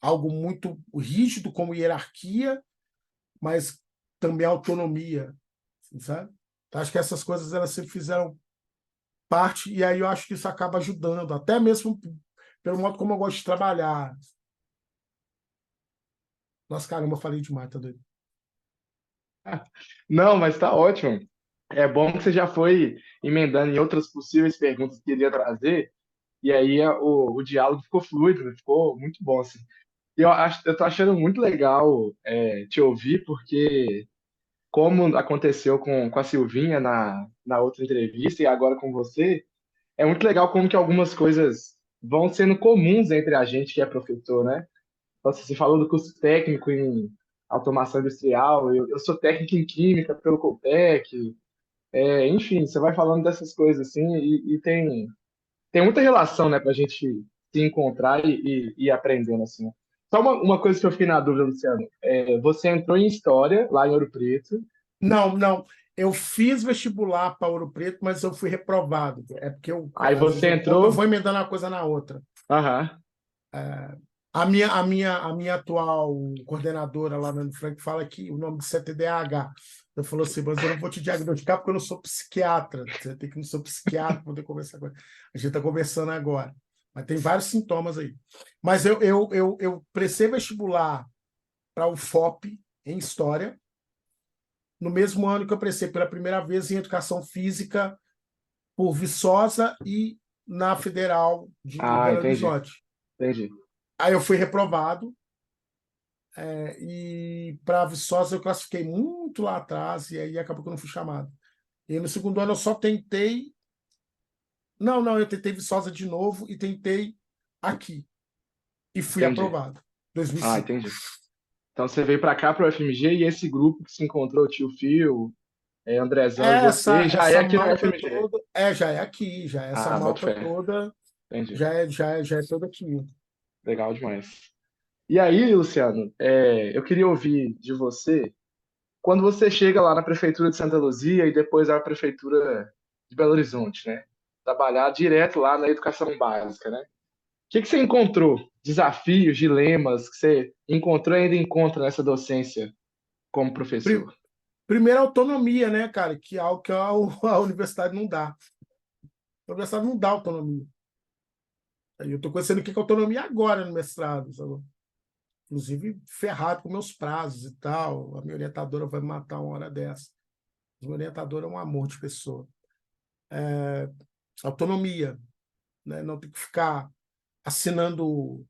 algo muito rígido como hierarquia, mas também autonomia, assim, sabe? Então, acho que essas coisas elas sempre fizeram parte, e aí eu acho que isso acaba ajudando, até mesmo pelo modo como eu gosto de trabalhar. Nossa, caramba, eu falei demais, tá doido? Não, mas tá ótimo. É bom que você já foi emendando em outras possíveis perguntas que iria trazer, e aí o diálogo ficou fluido, né? Ficou muito bom, assim. E eu tô achando muito legal te ouvir, porque como aconteceu com a Silvinha na outra entrevista e agora com você, é muito legal como que algumas coisas vão sendo comuns entre a gente que é professor, né? Então, você falou do curso técnico em automação industrial, eu sou técnico em química pelo Coltec, enfim, você vai falando dessas coisas assim e tem muita relação, né, para a gente se encontrar e ir aprendendo assim. Só uma coisa que eu fiquei na dúvida, Luciano, você entrou em História lá em Ouro Preto, Não, não. Eu fiz vestibular para Ouro Preto, mas eu fui reprovado. É porque aí às vezes você eu vou entrou, emendando uma coisa na outra. aham, A minha atual coordenadora lá na Frank fala que o nome disso é TDAH. Eu falou assim, mas eu não vou te diagnosticar porque eu não sou psiquiatra. Você tem que ir no seu psiquiatra para poder conversar com ele. A gente está conversando agora. Mas tem vários sintomas aí. Mas eu prestei vestibular para o FOP em História, no mesmo ano que eu prestei pela primeira vez em Educação Física por Viçosa e na Federal de ah, Belo entendi, Horizonte. entendi, Aí eu fui reprovado, e para Viçosa eu classifiquei muito lá atrás, e aí acabou que eu não fui chamado. E no segundo ano eu só tentei. Não, não, eu tentei Viçosa de novo e tentei aqui. E fui entendi, aprovado. ah, 2005. entendi. Então você veio para cá para o FMG e esse grupo que se encontrou, o Tio Fio, Andrezão e Essa, você, já é essa aqui na malta UFMG. toda, já é aqui, já é essa Ah, boto malta fé. toda, Entendi. já é toda aqui. Legal demais. E aí, Luciano, eu queria ouvir de você, quando você chega lá na Prefeitura de Santa Luzia e depois na Prefeitura de Belo Horizonte, né? Trabalhar direto lá na educação básica, né? O que você encontrou? Desafios, dilemas que você encontrou e ainda encontra nessa docência como Pri- professor? Primeiro, a autonomia, né, cara? Que é algo que a universidade não dá. A universidade não dá autonomia. Aí eu estou conhecendo o que é autonomia agora no mestrado, sabe? Inclusive ferrado com meus prazos e tal. A minha orientadora vai me matar uma hora dessa. Minha orientadora é um amor de pessoa. Autonomia, né? Não tem que ficar assinando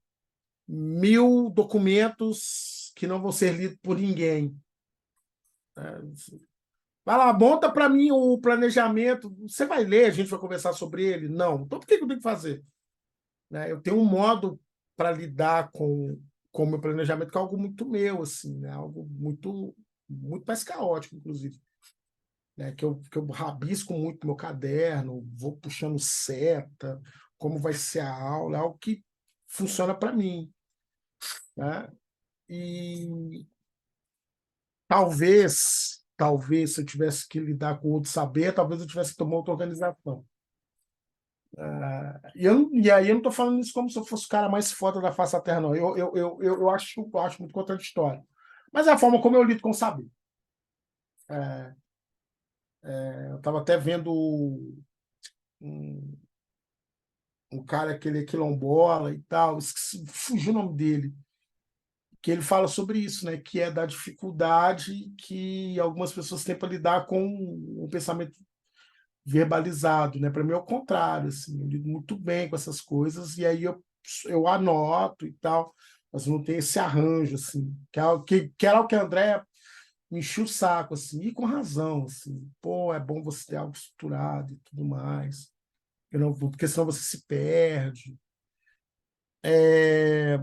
1000 documentos que não vão ser lidos por ninguém. Vai lá, monta para mim o planejamento. Você vai ler, a gente vai conversar sobre ele? Não. Então, por que eu tenho que fazer? Né? Eu tenho um modo para lidar com o meu planejamento, que é algo muito meu, assim, né? Algo muito mais caótico, inclusive. Né? Que eu rabisco muito no meu caderno, vou puxando seta, como vai ser a aula, é algo que funciona para mim. Né? E talvez, se eu tivesse que lidar com outro saber, talvez eu tivesse que tomar outra organização. E aí eu não estou falando isso como se eu fosse o cara mais foda da face da Terra, não. Eu acho muito contraditório. Mas é a forma como eu lido com o saber. Eu estava até vendo um, um cara que ele é quilombola e tal, fugiu o nome dele, que ele fala sobre isso, né? Que é da dificuldade que algumas pessoas têm para lidar com o pensamento verbalizado, né? Para mim é o contrário, assim, eu lido muito bem com essas coisas e aí eu anoto e tal, mas não tem esse arranjo, assim, que era o que a André me encheu o saco, assim, e com razão, assim, pô, é bom você ter algo estruturado e tudo mais, porque senão você se perde. É,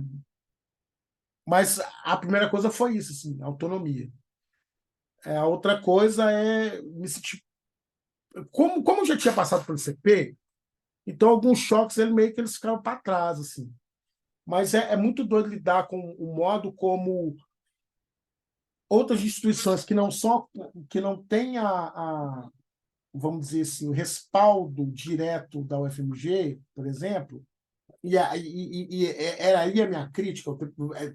mas a primeira coisa foi isso, assim, autonomia. A outra coisa é me sentir. Como eu já tinha passado pelo CP, então alguns choques ele meio que eles ficaram para trás, assim. Mas é muito doido lidar com o modo como outras instituições que não têm vamos dizer assim, o respaldo direto da UFMG, por exemplo, e era aí a minha crítica,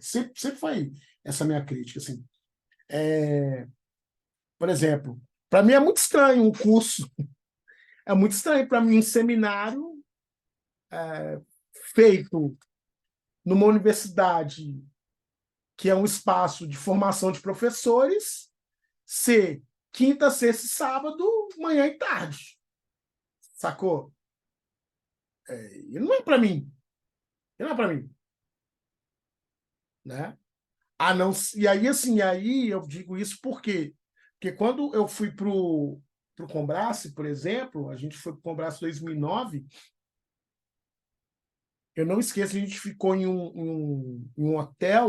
sempre foi essa minha crítica, assim. Por exemplo, para mim é muito estranho um curso, é muito estranho para mim um seminário feito numa universidade que é um espaço de formação de professores, ser quinta, sexta e sábado, manhã e tarde. Sacou? E não é para mim. E não é para mim. Né? Não, e aí, assim, aí eu digo isso porque quando eu fui pro Combrace, por exemplo, a gente foi pro Combrace em 2009, eu não esqueço, a gente ficou em um hotel,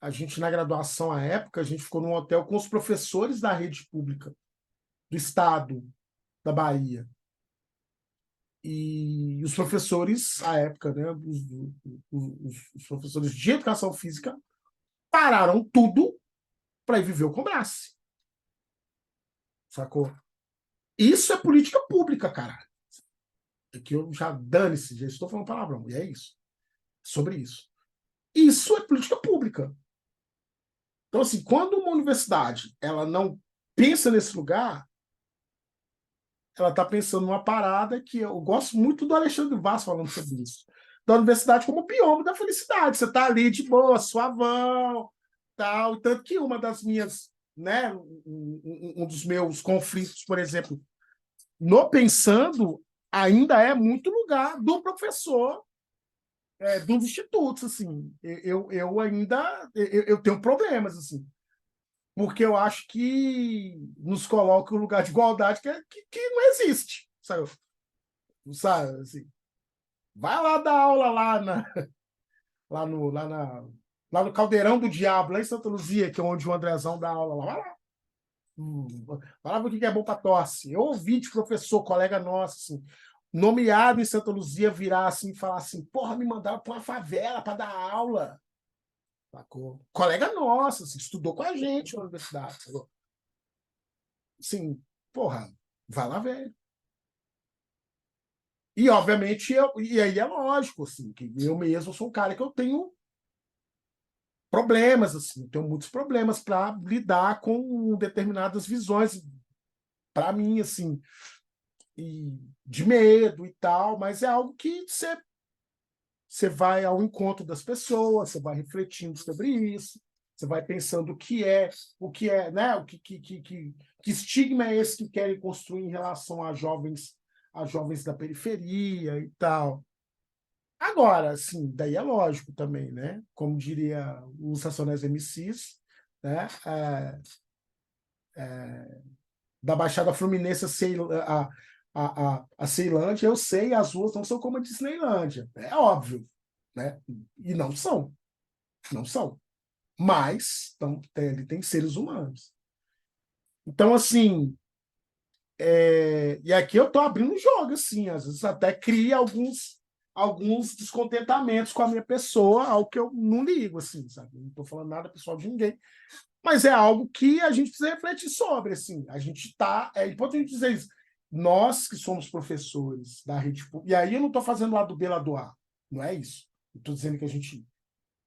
a gente na graduação à época, a gente ficou num hotel com os professores da rede pública do estado da Bahia. E os professores, à época, né, os professores de educação física, pararam tudo para ir viver o Combrace. Sacou? Isso é política pública, cara. É que eu já dane-se, já estou falando palavrão. E é isso. Sobre isso. Isso é política pública. Então, assim, quando uma universidade ela não pensa nesse lugar, ela está pensando numa parada que eu gosto muito do Alexandre Vaz falando sobre isso. Da universidade como bioma da felicidade. Você está ali de boa, suavão, tal. Tanto que uma das minhas, né, um dos meus conflitos, por exemplo, no Pensando, ainda é muito lugar do professor dos institutos, assim. Eu ainda eu tenho problemas, assim, porque eu acho que nos coloca um lugar de igualdade que não existe, sabe? Sabe, assim, vai lá dar aula lá, no, lá, na, lá no Caldeirão do Diabo, lá em Santa Luzia, que é onde o Andrezão dá aula lá. Vai lá. Falava o que é bom para tosse. Eu ouvi de professor, colega nosso, assim, nomeado em Santa Luzia, virar assim e falar assim: porra, me mandaram para uma favela para dar aula. Sacou? Colega nosso, assim, estudou com a gente na universidade. Sacou? Assim, porra, vai lá ver. E, obviamente, e aí é lógico, assim, que eu mesmo sou um cara que eu tenho problemas, assim, eu tenho muitos problemas para lidar com determinadas visões, para mim, assim, e de medo e tal, mas é algo que você vai ao encontro das pessoas, você vai refletindo sobre isso, você vai pensando o que é, né? Que estigma é esse que querem construir em relação a jovens da periferia e tal. Agora, assim, daí é lógico também, né? Como diria os Racionais MCs, né? Da Baixada Fluminense a Ceilândia, eu sei, as ruas não são como a Disneylândia. É óbvio, né? E não são, não são. Mas então, ele tem seres humanos. Então, assim, e aqui eu estou abrindo o jogo, assim, às vezes até cria alguns descontentamentos com a minha pessoa, ao que eu não ligo, assim, sabe? Não estou falando nada pessoal de ninguém, mas é algo que a gente precisa refletir sobre, assim. A gente está, é importante dizer isso. Nós que somos professores da rede pública, e aí eu não estou fazendo lado B, lado A, não é isso. Estou dizendo que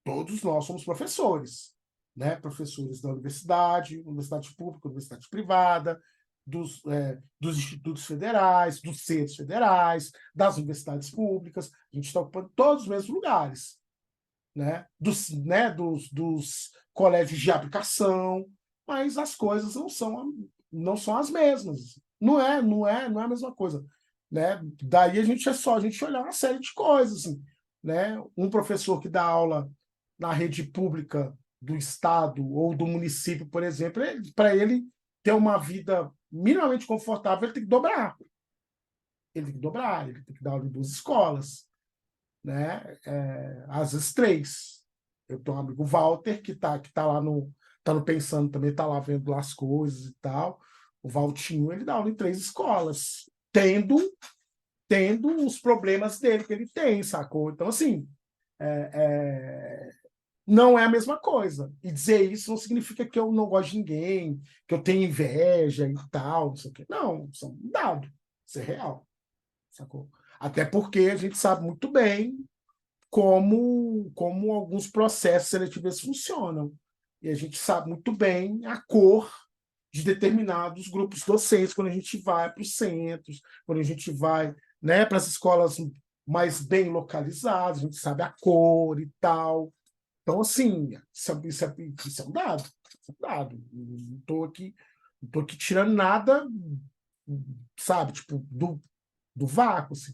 todos nós somos professores, né? Professores da universidade pública, universidade privada, dos institutos federais, dos centros federais, das universidades públicas. A gente está ocupando todos os mesmos lugares, dos colégios de aplicação, mas as coisas não são as mesmas. Não é a mesma coisa, né? Daí a gente olhar uma série de coisas, assim, né? Um professor que dá aula na rede pública do estado ou do município, por exemplo, para ele ter uma vida minimamente confortável, ele tem que dobrar. Ele tem que dar aula em duas escolas, né? Às vezes três. Eu tenho um amigo Walter que tá lá no Pensando também, tá lá vendo lá as coisas e tal. O Valtinho, ele dá aula em três escolas, tendo os problemas dele que ele tem, sacou? Então, assim, é, é, não é a mesma coisa. E dizer isso não significa que eu não gosto de ninguém, que eu tenho inveja e tal, não sei o quê. Não, isso é um dado, isso é real, sacou? Até porque a gente sabe muito bem como alguns processos seletivos funcionam. E a gente sabe muito bem a cor de determinados grupos docentes quando a gente vai para os centros, quando a gente vai, né, para as escolas mais bem localizadas, a gente sabe a cor e tal. Então, assim, isso é um dado. Isso é um dado. Não estou aqui tirando nada, sabe, tipo, do vácuo, assim.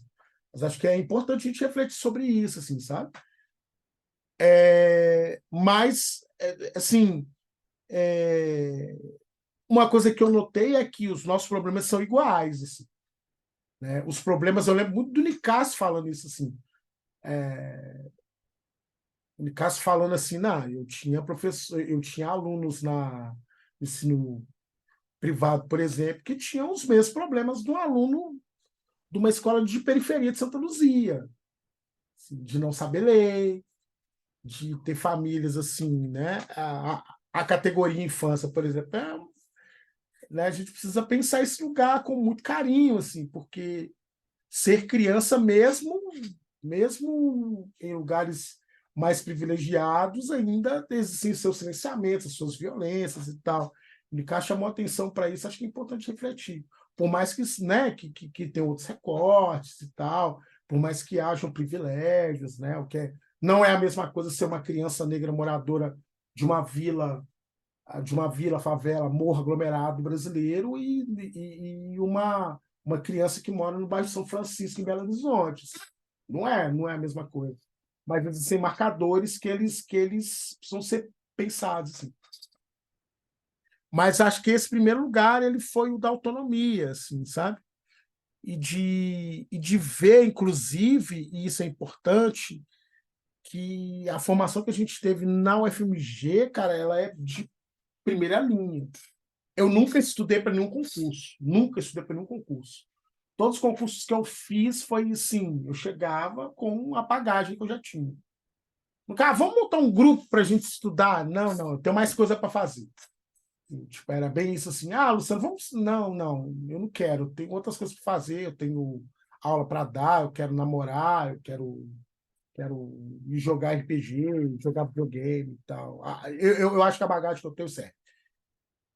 Mas acho que é importante a gente refletir sobre isso, assim, sabe? Mas, assim, é, uma coisa que eu notei é que os nossos problemas são iguais, assim, né? Os problemas, eu lembro muito do Nicasso falando isso, assim. O Nicasso falando assim, não, eu tinha alunos na ensino privado, por exemplo, que tinham os mesmos problemas do aluno de uma escola de periferia de Santa Luzia, assim, de não saber ler, de ter famílias assim, né? A categoria infância, por exemplo, né? A gente precisa pensar esse lugar com muito carinho, assim, porque ser criança mesmo em lugares mais privilegiados, ainda existem seus silenciamentos, suas violências e tal. O Nicar chamou atenção para isso, acho que é importante refletir. Por mais que, né, que tem outros recortes e tal, por mais que hajam privilégios, né, não é a mesma coisa ser uma criança negra moradora de uma vila, favela, morro aglomerado brasileiro e uma criança que mora no bairro São Francisco, em Belo Horizonte. Não é a mesma coisa. Mas existem marcadores que eles precisam ser pensados. Assim. Mas acho que esse primeiro lugar ele foi o da autonomia, assim, sabe? E de ver, inclusive, e isso é importante, que a formação que a gente teve na UFMG, cara, ela é de primeira linha. eu nunca estudei para nenhum concurso, nunca estudei para nenhum concurso. Todos os concursos que eu fiz foi assim, eu chegava com a bagagem que eu já tinha. Cara, vamos montar um grupo para a gente estudar? Não, não, eu tenho mais coisa para fazer. Tipo, era bem isso assim, Luciano, vamos. Não, não, eu não quero, eu tenho outras coisas para fazer, eu tenho aula para dar, eu quero namorar, eu quero ir jogar RPG, jogar videogame e tal. Eu acho que a bagagem que eu tenho serve.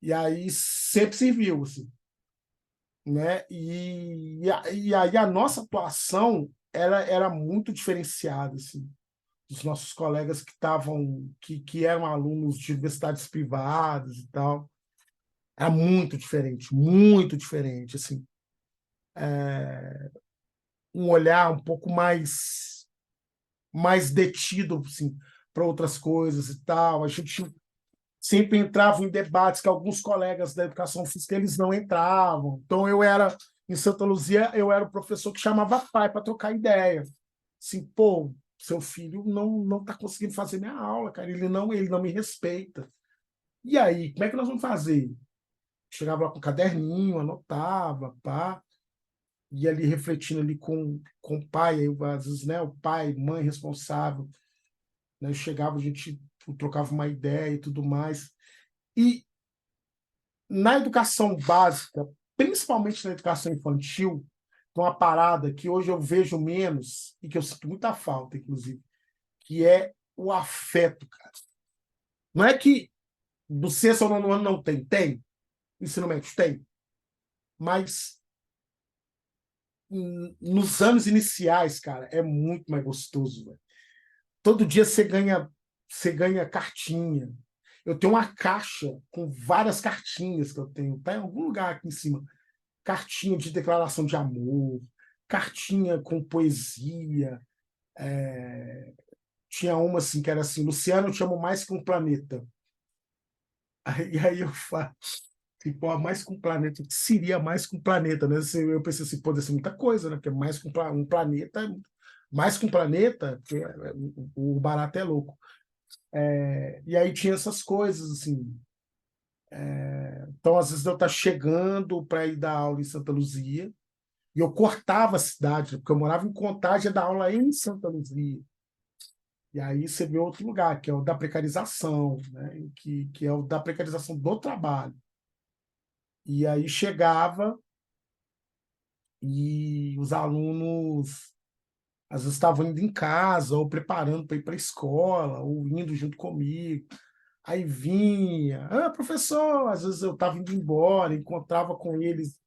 E aí sempre serviu, assim, né? E aí a nossa atuação era muito diferenciada, assim, dos nossos colegas que eram alunos de universidades privadas e tal. Era muito diferente, assim, um olhar um pouco mais detido, assim, para outras coisas e tal. A gente sempre entrava em debates que alguns colegas da educação física eles não entravam. Então em Santa Luzia, eu era o professor que chamava pai para trocar ideia. Assim, pô, seu filho não está conseguindo fazer minha aula, cara. Ele não me respeita. E aí, como é que nós vamos fazer? Chegava lá com um caderninho, anotava, pá, ia ali refletindo ali com o pai, aí, às vezes, né, o pai, mãe responsável, né, chegava, a gente trocava uma ideia e tudo mais. E na educação básica, principalmente na educação infantil, tem uma parada que hoje eu vejo menos e que eu sinto muita falta, inclusive, que é o afeto, cara. Não é que do sexto ao nono ano não tem, tem, ensino médio tem, mas nos anos iniciais, cara, é muito mais gostoso, velho. Todo dia você ganha cartinha. Eu tenho uma caixa com várias cartinhas que eu tenho, tá em algum lugar aqui em cima. Cartinha de declaração de amor, cartinha com poesia. Tinha uma assim que era assim: Luciano, eu te amo mais que um planeta. Aí eu falo, tipo, mais que um planeta, o que seria mais que um planeta, né? Eu pensei assim, pode ser muita coisa, né? Porque mais que um planeta, mais que um planeta, porque o barato é louco. E aí tinha essas coisas, assim. Então, às vezes, eu estar chegando para ir dar aula em Santa Luzia, e eu cortava a cidade, porque eu morava em Contagem, ia dar aula em Santa Luzia. E aí você vê outro lugar, que é o da precarização, né? Que é o da precarização do trabalho. E aí chegava e os alunos às vezes estavam indo em casa, ou preparando para ir para a escola, ou indo junto comigo. Aí vinha, professor, às vezes eu estava indo embora, encontrava com eles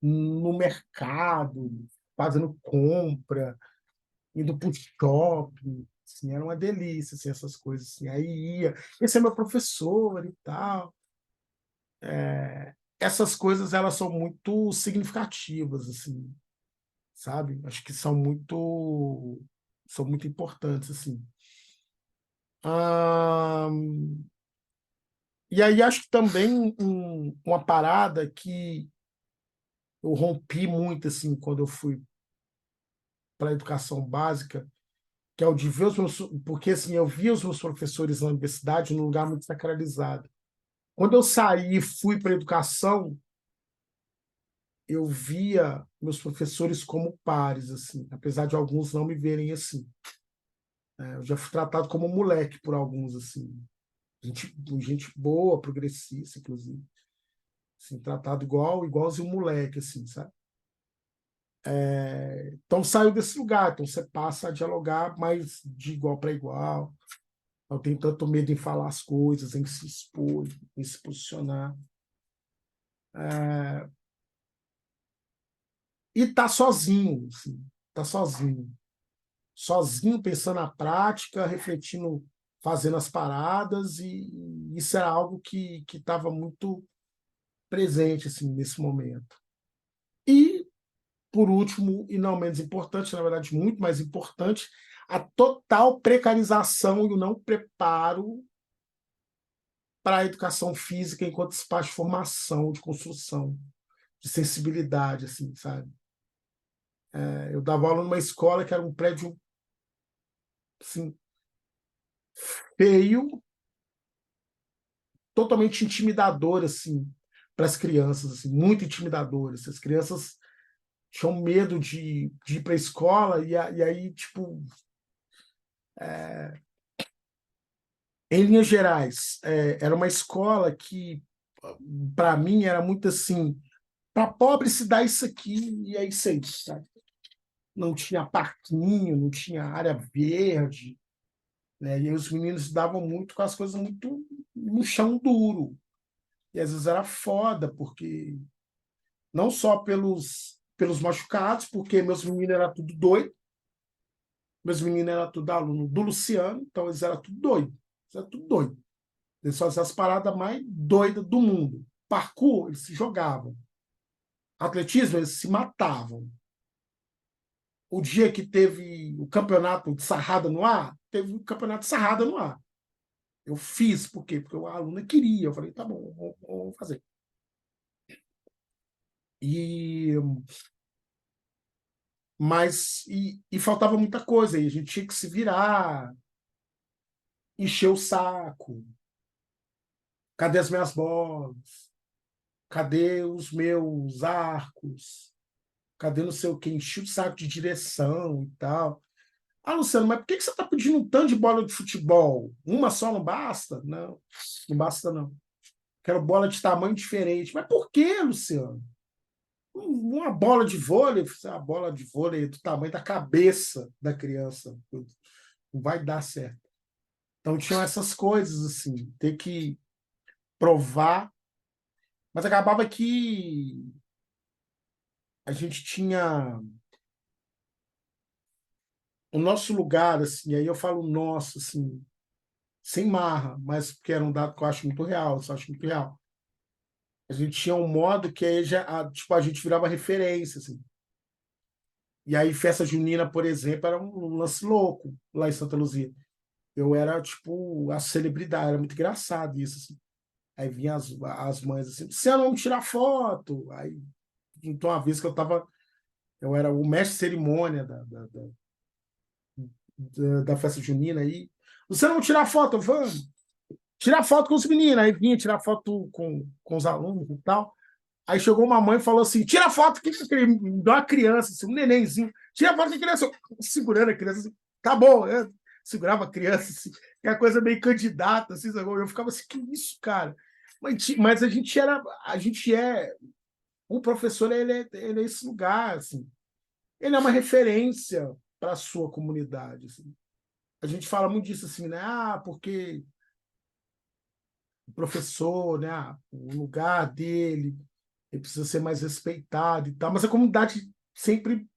no mercado, fazendo compra, indo para o shopping, assim, era uma delícia, assim, essas coisas, assim. Aí ia, esse é meu professor e tal. Essas coisas, elas são muito significativas, assim, sabe? Acho que são muito importantes, assim. E aí acho que também uma parada que eu rompi muito, assim, quando eu fui para a educação básica, que é o de ver os meus, porque assim, eu via os meus professores na universidade num lugar muito sacralizado. Quando eu saí e fui para a educação, eu via meus professores como pares, assim, apesar de alguns não me verem assim. Eu já fui tratado como moleque por alguns, assim, gente boa, progressista, inclusive, assim, tratado igualzinho um moleque, assim, sabe? Então saiu desse lugar, então você passa a dialogar mais de igual para igual. Não tem tanto medo em falar as coisas, em se expor, em se posicionar. E tá sozinho, assim, tá sozinho. Sozinho, pensando na prática, refletindo, fazendo as paradas, e isso era algo que estava muito presente assim, nesse momento. E, por último, e não menos importante, na verdade, muito mais importante, a total precarização e o não preparo para a educação física enquanto espaço de formação, de construção, de sensibilidade, assim, sabe? Eu dava aula numa escola que era um prédio assim, feio, totalmente intimidador, assim, para as crianças, assim, muito intimidadoras. As crianças tinham medo de ir para a escola, e aí, tipo, em linhas gerais, era uma escola que, para mim, era muito assim, para pobre se dá isso aqui, e é isso aí, sabe? Não tinha parquinho, não tinha área verde, né? E aí os meninos davam muito com as coisas muito no chão duro. E às vezes era foda, porque não só pelos machucados, porque meus meninos eram tudo doido, meus meninos eram tudo aluno do Luciano, então eles eram tudo doido. Eles eram tudo doido. Eles faziam as paradas mais doidas do mundo. Parkour, eles se jogavam. Atletismo, eles se matavam. O dia que teve o campeonato de sarrada no ar, teve o campeonato de sarrada no ar. Eu fiz, por quê? Porque o aluno queria. Eu falei, tá bom, vamos fazer. E, e faltava muita coisa, e a gente tinha que se virar, encher o saco. Cadê as minhas bolas? Cadê os meus arcos? Cadê não sei o quê? Enchi o saco de direção e tal. Ah, Luciano, mas por que você está pedindo um tanto de bola de futebol? Uma só não basta? Não, não basta não. Quero bola de tamanho diferente. Mas por que, Luciano? Uma bola de vôlei, a bola de vôlei do tamanho da cabeça da criança. Não vai dar certo. Então tinham essas coisas, assim, ter que provar. Mas acabava que a gente tinha o nosso lugar, assim, aí eu falo nosso, assim, sem marra, mas porque era um dado que eu acho muito real, eu acho muito real. A gente tinha um modo que aí tipo, a gente virava referência, assim. E aí, festa junina, por exemplo, era um lance louco lá em Santa Luzia. Eu era, tipo, a celebridade, era muito engraçado isso, assim. Aí vinha as mães assim, você não tirar foto. Aí, então, uma vez que eu era o mestre de cerimônia da festa junina aí. Você não tirar foto, vamos. Tirar foto com os meninos. Aí vinha tirar foto com os alunos e tal. Aí chegou uma mãe e falou assim: tira foto que me dá uma criança, assim, um nenenzinho. Tira foto que criança. Eu segurando a criança assim, tá bom. Eu segurava a criança, assim, que é a coisa meio candidata, assim, sabe? Eu ficava assim, que isso, cara? Mas a gente é, o professor, ele é esse lugar, assim. Ele é uma referência para a sua comunidade, assim. A gente fala muito disso, assim, né? Ah, porque o professor, né? O lugar dele, ele precisa ser mais respeitado e tal. Mas a comunidade sempre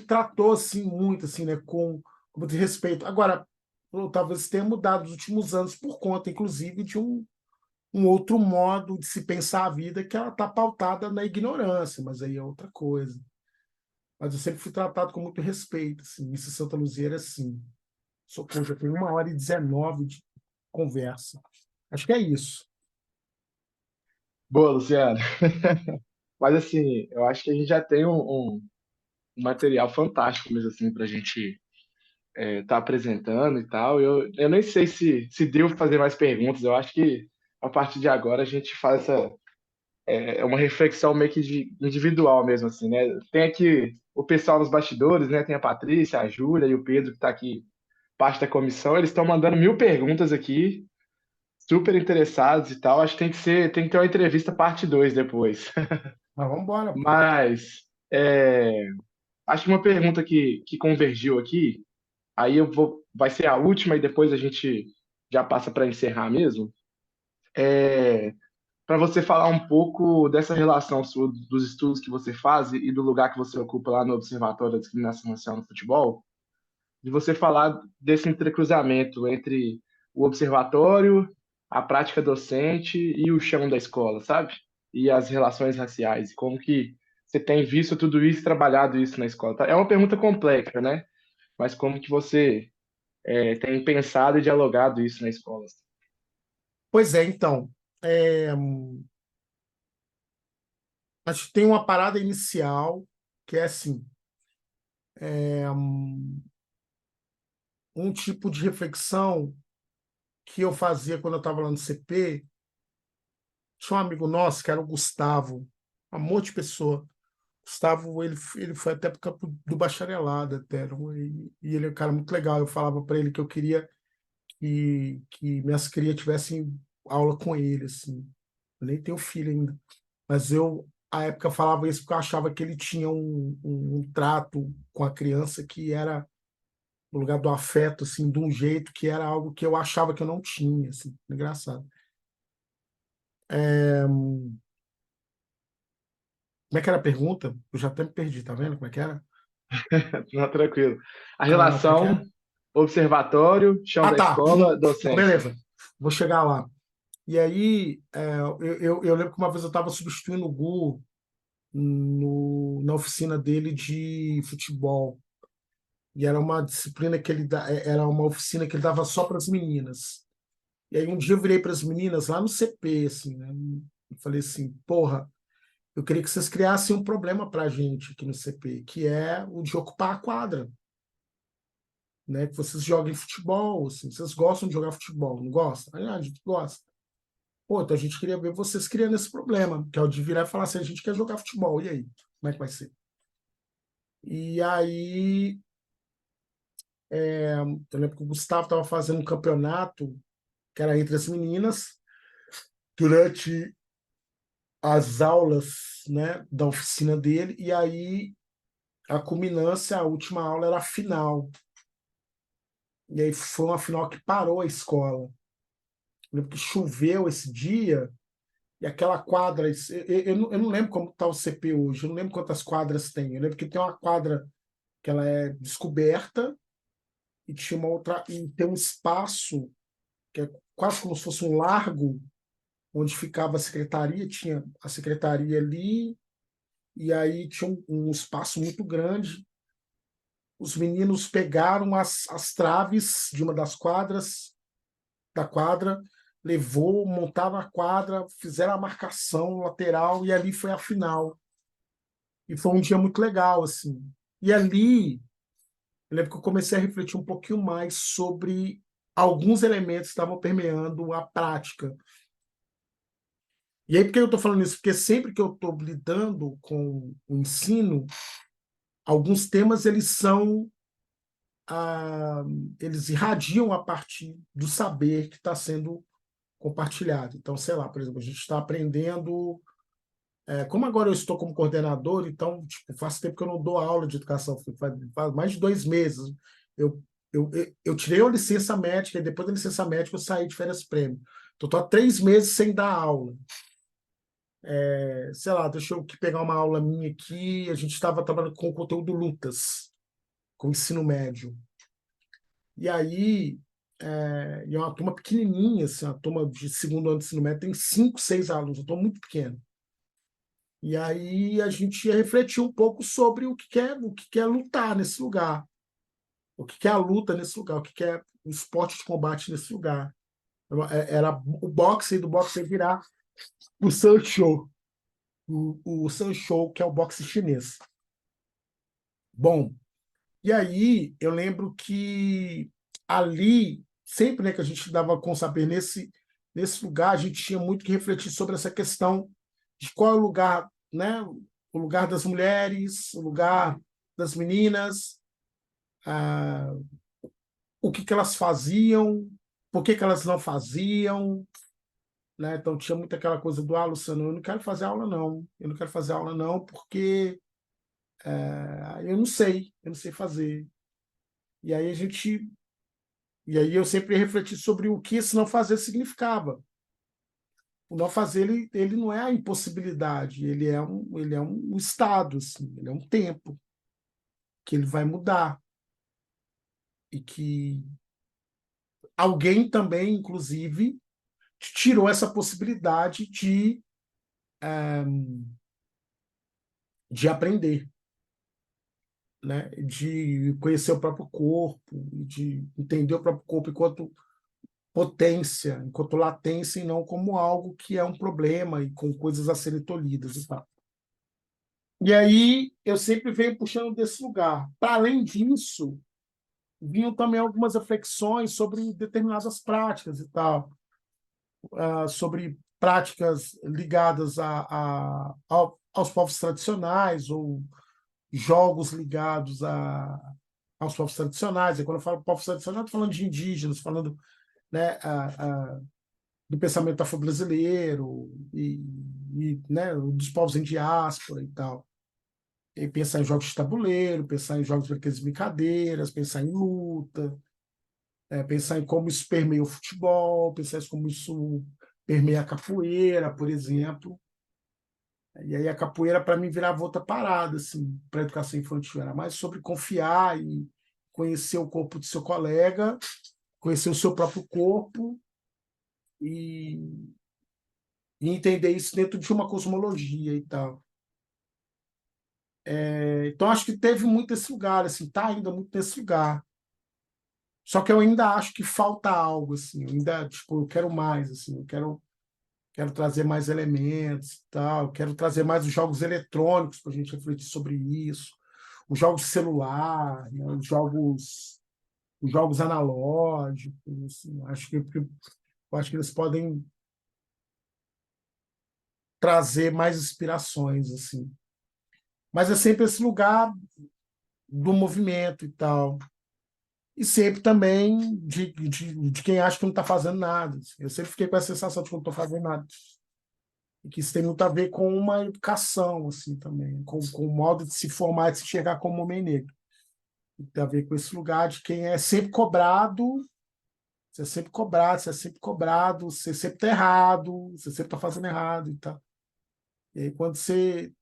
tratou assim muito, assim, né? Com muito respeito. Agora, talvez tenha mudado nos últimos anos por conta, inclusive, de um outro modo de se pensar a vida que ela está pautada na ignorância, mas aí é outra coisa. Mas eu sempre fui tratado com muito respeito, assim. Isso em Santa Luzia era assim. Socorro, já tem 1h19 de conversa. Acho que é isso. Boa, Luciano. Mas assim, eu acho que a gente já tem um material fantástico mesmo assim para a gente tá apresentando e tal. Eu nem sei se devo fazer mais perguntas. Eu acho que a partir de agora a gente faz uma reflexão meio que individual mesmo assim, né? Tem aqui o pessoal nos bastidores, né? Tem a Patrícia, a Júlia e o Pedro que está aqui, parte da comissão. Eles estão mandando 1000 perguntas aqui, super interessados e tal. Acho que tem que ter uma entrevista parte 2 depois. Mas vamos embora, pô. Mas acho que uma pergunta que convergiu aqui, aí vai ser a última e depois a gente já passa para encerrar mesmo. Para você falar um pouco dessa relação sua, dos estudos que você faz e do lugar que você ocupa lá no Observatório da Discriminação Racial no Futebol, de você falar desse entrecruzamento entre o observatório, a prática docente e o chão da escola, sabe? E as relações raciais, como que você tem visto tudo isso, trabalhado isso na escola. Tá? É uma pergunta complexa, né? Mas como que você tem pensado e dialogado isso na escola? Pois é, então. é, Acho que tem uma parada inicial que é assim, um tipo de reflexão que eu fazia quando eu estava lá no CP, Tinha um amigo nosso que era o Gustavo, amor de pessoa. Gustavo, ele foi até para o campo do bacharelado, até, e ele é um cara muito legal. Eu falava para ele que eu queria que minhas crias tivessem aula com ele, assim. Eu nem tenho filho ainda, mas eu, à época, falava isso porque eu achava que ele tinha um trato com a criança que era no lugar do afeto, assim, de um jeito que era algo que eu achava que eu não tinha, assim, engraçado. Como é que era a pergunta? Eu já até me perdi, tá vendo como é que era? Não, tranquilo. A Como é que relação era? observatório, chão Ah, da tá. escola, Não, docência. beleza. Vou chegar lá. E aí, eu lembro que uma vez eu estava substituindo o Gu na oficina dele de futebol. E era uma disciplina que era uma oficina que ele dava só para as meninas. E aí um dia eu virei para as meninas lá no CP, assim, né? Eu falei assim, porra, eu queria que vocês criassem um problema para a gente aqui no CP, que é o de ocupar a quadra, né? Que vocês joguem futebol, assim, vocês gostam de jogar futebol, não gostam? Aí, a gente gosta. Pô, então a gente queria ver vocês criando esse problema, que é o de virar e falar assim, a gente quer jogar futebol, e aí? Como é que vai ser? E aí, eu lembro que o Gustavo estava fazendo um campeonato que era entre as meninas, durante as aulas, né, da oficina dele, e aí a culminância, a última aula era a final. E aí foi uma final que parou a escola. Eu lembro que choveu esse dia, e aquela quadra, eu não lembro como está o CP hoje, eu não lembro quantas quadras tem. Eu lembro que tem uma quadra que ela é descoberta, e tinha uma outra, e tem um espaço que é quase como se fosse um largo, onde ficava a secretaria, tinha a secretaria ali, e aí tinha um espaço muito grande. Os meninos pegaram as traves de uma das quadras, da quadra, levou, montaram a quadra, fizeram a marcação lateral, e ali foi a final. E foi um dia muito legal, assim. E ali, eu lembro que eu comecei a refletir um pouquinho mais sobre alguns elementos que estavam permeando a prática. E aí, por que eu estou falando isso? Porque sempre que eu estou lidando com o ensino, alguns temas ah, eles irradiam a partir do saber que está sendo compartilhado. Então, sei lá, por exemplo, a gente está aprendendo. Como agora eu estou como coordenador, então tipo, faz tempo que eu não dou aula de educação, faz mais de 2 meses. Eu tirei a licença médica e depois da licença médica eu saí de férias prêmio. Então, estou há 3 meses sem dar aula. Sei lá, deixa eu pegar uma aula minha aqui. A gente estava trabalhando com o conteúdo lutas, com ensino médio. E aí, e é uma turma pequenininha, assim, uma turma de segundo ano de ensino médio, tem 5, 6 alunos, eu estou muito pequeno. E aí a gente ia refletir um pouco sobre o que é lutar nesse lugar, o que é a luta nesse lugar, o que é o esporte de combate nesse lugar. Era o boxe, e do boxe virar o Sanshou, o Sanshou, que é o boxe chinês. Bom, e aí eu lembro que ali, sempre, né, que a gente dava com saber nesse lugar, a gente tinha muito que refletir sobre essa questão de qual é o lugar, né, o lugar das mulheres, o lugar das meninas, ah, o que elas faziam, por que elas não faziam, né? Então tinha muito aquela coisa do Luciano, eu não quero fazer aula não, eu não quero fazer aula não, porque eu não sei fazer. E aí a gente E aí eu sempre refleti sobre o que esse não fazer significava. O não fazer, ele não é a impossibilidade, ele é um estado, assim, ele é um tempo que ele vai mudar. E que alguém também, inclusive, tirou essa possibilidade de aprender, né? De conhecer o próprio corpo, de entender o próprio corpo enquanto potência, enquanto latência, e não como algo que é um problema e com coisas a serem tolhidas e tal. E aí eu sempre venho puxando desse lugar. Para além disso, vinham também algumas reflexões sobre determinadas práticas e tal, sobre práticas ligadas aos povos tradicionais ou jogos ligados aos povos tradicionais. E quando eu falo povos tradicionais, estou falando de indígenas, falando, né, do pensamento afro-brasileiro né, dos povos em diáspora e tal. E pensar em jogos de tabuleiro, pensar em jogos daqueles brincadeiras, pensar em luta, pensar em como isso permeia o futebol, pensar em como isso permeia a capoeira, por exemplo. E aí a capoeira, para mim, virava outra parada, assim, para a educação infantil. Era mais sobre confiar e conhecer o corpo do seu colega, conhecer o seu próprio corpo e, e entender isso dentro de uma cosmologia e tal. Então, acho que teve muito esse lugar, assim, tá ainda muito nesse lugar. Só que eu ainda acho que falta algo, assim, eu ainda, tipo, eu quero mais, assim, quero trazer mais elementos e tal, quero trazer mais os jogos eletrônicos para a gente refletir sobre isso, os jogos de celular, né, os jogos analógicos, assim, eu acho que eles podem trazer mais inspirações, assim. Mas é sempre esse lugar do movimento e tal. E sempre também de quem acha que não está fazendo nada. Eu sempre fiquei com a sensação de que não estou fazendo nada. E que isso tem muito a ver com uma educação, assim, também, com o modo de se formar, de se enxergar como homem negro. E tem a ver com esse lugar de quem é sempre cobrado, você é sempre cobrado, você é sempre cobrado, você sempre está errado, você sempre está fazendo errado e tal. E aí, quando você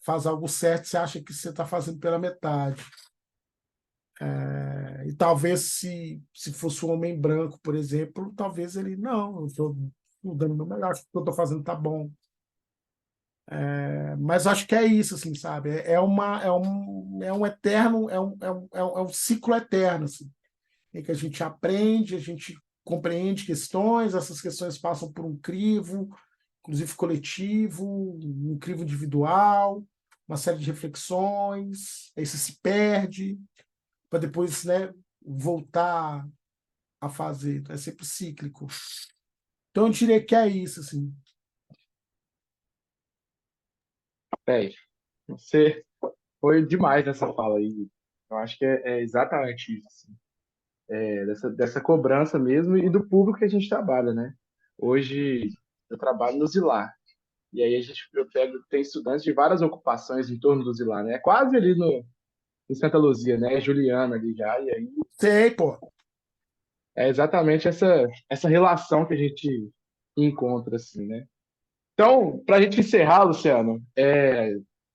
faz algo certo, você acha que você está fazendo pela metade. E talvez se fosse um homem branco, por exemplo, talvez ele, não, eu estou dando o meu melhor, acho que o que eu estou fazendo está bom. Mas acho que é isso, assim, sabe? É um eterno, é um ciclo eterno, assim, em que a gente aprende, a gente compreende questões, essas questões passam por um crivo, inclusive coletivo, um crivo individual, uma série de reflexões, aí você se perde, para depois, né, voltar a fazer. É sempre cíclico. Então, eu diria que é isso, assim. Véi, você foi demais nessa fala aí. Eu acho que é exatamente isso, assim. Dessa cobrança mesmo e do público que a gente trabalha, né? Hoje eu trabalho no Zilar. E aí tem estudantes de várias ocupações em torno do Zilar, né? É quase ali no, em Santa Luzia, né? Juliana ali já. E aí Sei, pô. é exatamente essa relação que a gente encontra, assim, né? Então, para a gente encerrar, Luciano,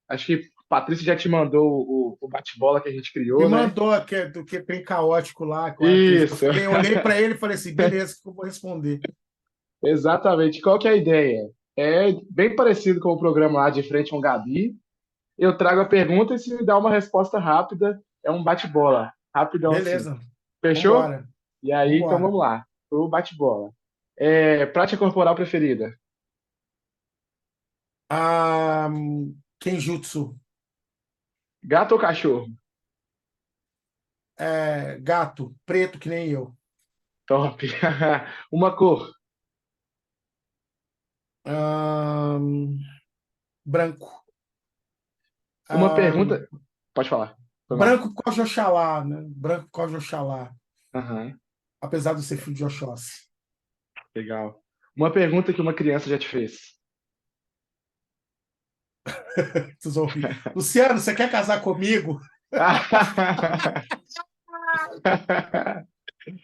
acho que a Patrícia já te mandou o bate-bola que a gente Me criou, né? mandou do que tem caótico lá, com a atriz. Isso, Eu olhei para ele e falei assim, beleza, que eu vou responder. exatamente. Qual que é a ideia? É bem parecido com o programa lá de Frente com o Gabi. Eu trago a pergunta e se me dá uma resposta rápida, é um bate-bola. Rapidão assim. Beleza, Fechou? vambora, E aí, então vambora. vamos lá. O bate-bola. Prática corporal preferida? Ah, Kenjutsu, Gato ou cachorro? gato, preto que nem eu. Top. Uma cor. Ah, branco. Uma Ah, pergunta. Pode falar. Foi mal. branco por causa de Oxalá, né? Branco por causa de Oxalá, Aham, apesar de eu ser filho de Oxóssi. legal. Uma pergunta que uma criança já te fez. Vocês vão ouvir. Luciano, você quer casar comigo?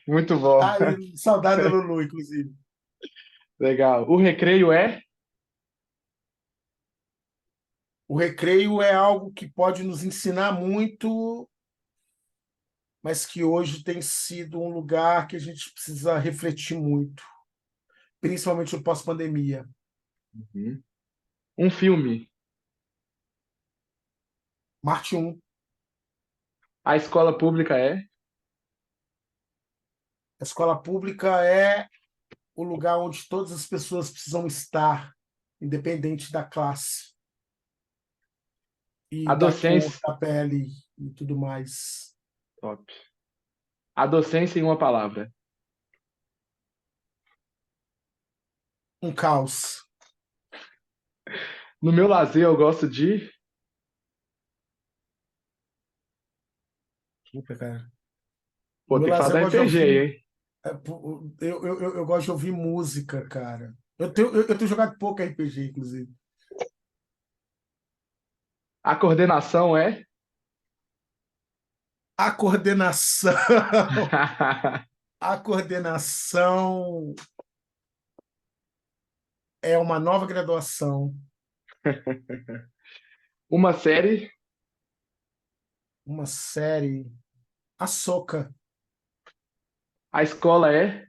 Muito bom. Ai, saudade da Lulu, inclusive. Legal. O recreio é? O recreio é algo que pode nos ensinar muito, mas que hoje tem sido um lugar que a gente precisa refletir muito, principalmente no pós-pandemia. Uhum. Um filme. Marte 1. A escola pública é? A escola pública é o lugar onde todas as pessoas precisam estar, independente da classe e A da cor docência. da pele e tudo mais. Top. A docência em uma palavra. Um caos. No meu lazer, eu gosto de. Puta, cara. No Pô, meu tem que falar lazer, do eu gosto de RPG, ouvir. hein? Eu gosto de ouvir música, cara. Eu tenho jogado pouco RPG, inclusive. A coordenação é. A coordenação. A coordenação é uma nova graduação. Uma série. Uma série. A Soca. A escola é.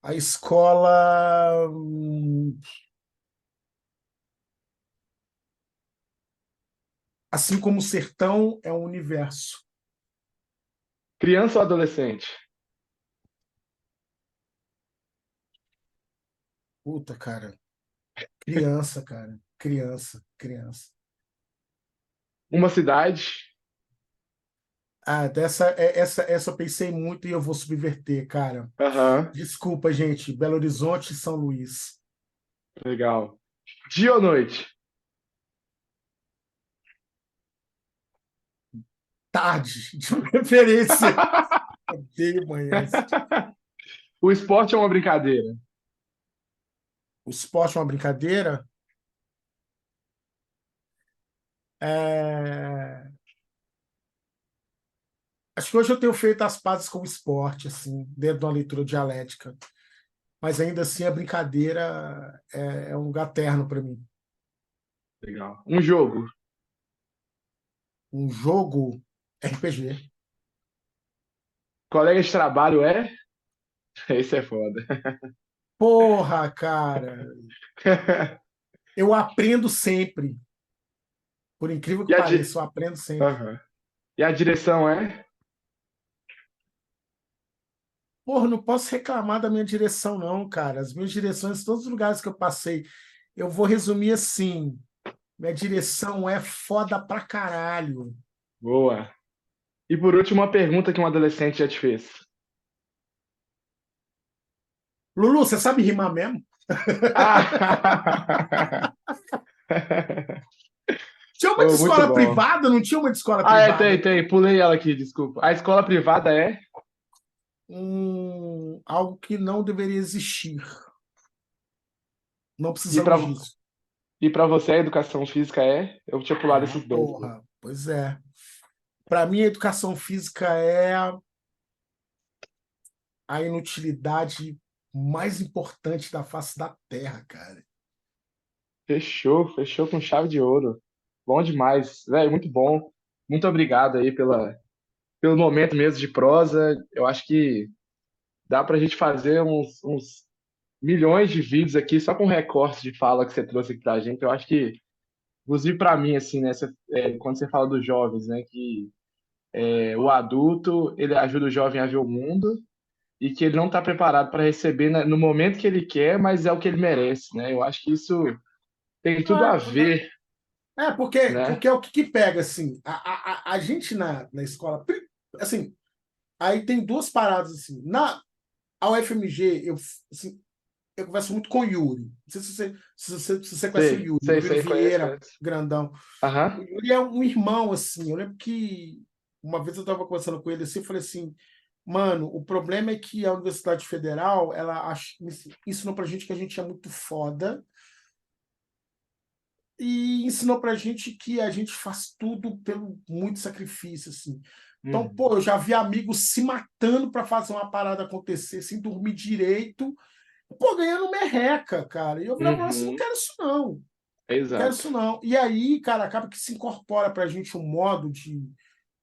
A escola. Assim como o sertão é um universo. Criança ou adolescente? Puta, cara. Criança, cara. Criança, criança. Uma cidade. Ah, essa eu pensei muito e eu vou subverter, cara. Aham, Desculpa, gente. Belo Horizonte e São Luís. legal. Dia ou noite? Tarde, de preferência. Odeio manhãs. O esporte é uma brincadeira. O esporte é uma brincadeira? É, Acho que hoje eu tenho feito as pazes com o esporte, assim, dentro de uma leitura dialética. Mas ainda assim a brincadeira é um lugar terno para mim. Legal. Um jogo. Um jogo RPG. Colega de trabalho é? Esse é foda. Porra, cara, eu aprendo sempre. Por incrível que E a, di... pareça, eu aprendo sempre. Aham. E a direção é? Porra, não posso reclamar da minha direção, não, cara. As minhas direções, todos os lugares que eu passei, eu vou resumir assim. Minha direção é foda pra caralho. Boa. E por último, uma pergunta que um adolescente já te fez. Lulu, você sabe rimar mesmo? Ah! Tinha uma de Oh, muito escola bom. privada? Não tinha uma de escola Ah, é, privada, tem, não? tem. Pulei ela aqui, desculpa. A escola privada é? Algo que não deveria existir. Não E para precisamos disso. e para você a educação física é? Eu tinha pulado Ah, esses dois. porra. Pois é. Para mim, a educação física é a inutilidade mais importante da face da Terra, cara. Fechou, fechou com chave de ouro. Bom demais, velho, muito bom. Muito obrigado aí pelo momento mesmo de prosa. Eu acho que dá pra gente fazer uns milhões de vídeos aqui só com recortes de fala que você trouxe aqui pra gente. Eu acho que, inclusive pra mim, assim, né, quando você fala dos jovens, né, que o adulto, ele ajuda o jovem a ver o mundo e que ele não está preparado para receber no momento que ele quer, mas é o que ele merece, né? Eu acho que isso tem tudo a ver, né? Porque é o que pega, assim, a gente na escola, assim, aí tem duas paradas, assim, a UFMG, assim, eu converso muito com o Yuri, não sei se você conhece o Sei, Yuri, sei, Yuri sei, conheço, Vieira, conheço. grandão, o Aham, Yuri é um irmão, assim, eu lembro que uma vez eu estava conversando com ele, assim, eu falei assim, mano, o problema é que a Universidade Federal, ela ensinou pra gente que a gente é muito foda, e ensinou pra gente que a gente faz tudo pelo muito sacrifício, assim. Então, pô, uhum, eu já vi amigos se matando para fazer uma parada acontecer, sem dormir direito, pô, ganhando merreca, cara. E eu falava assim, não uhum, quero isso não, não quero exato. isso não. E aí, cara, acaba que se incorpora pra gente um modo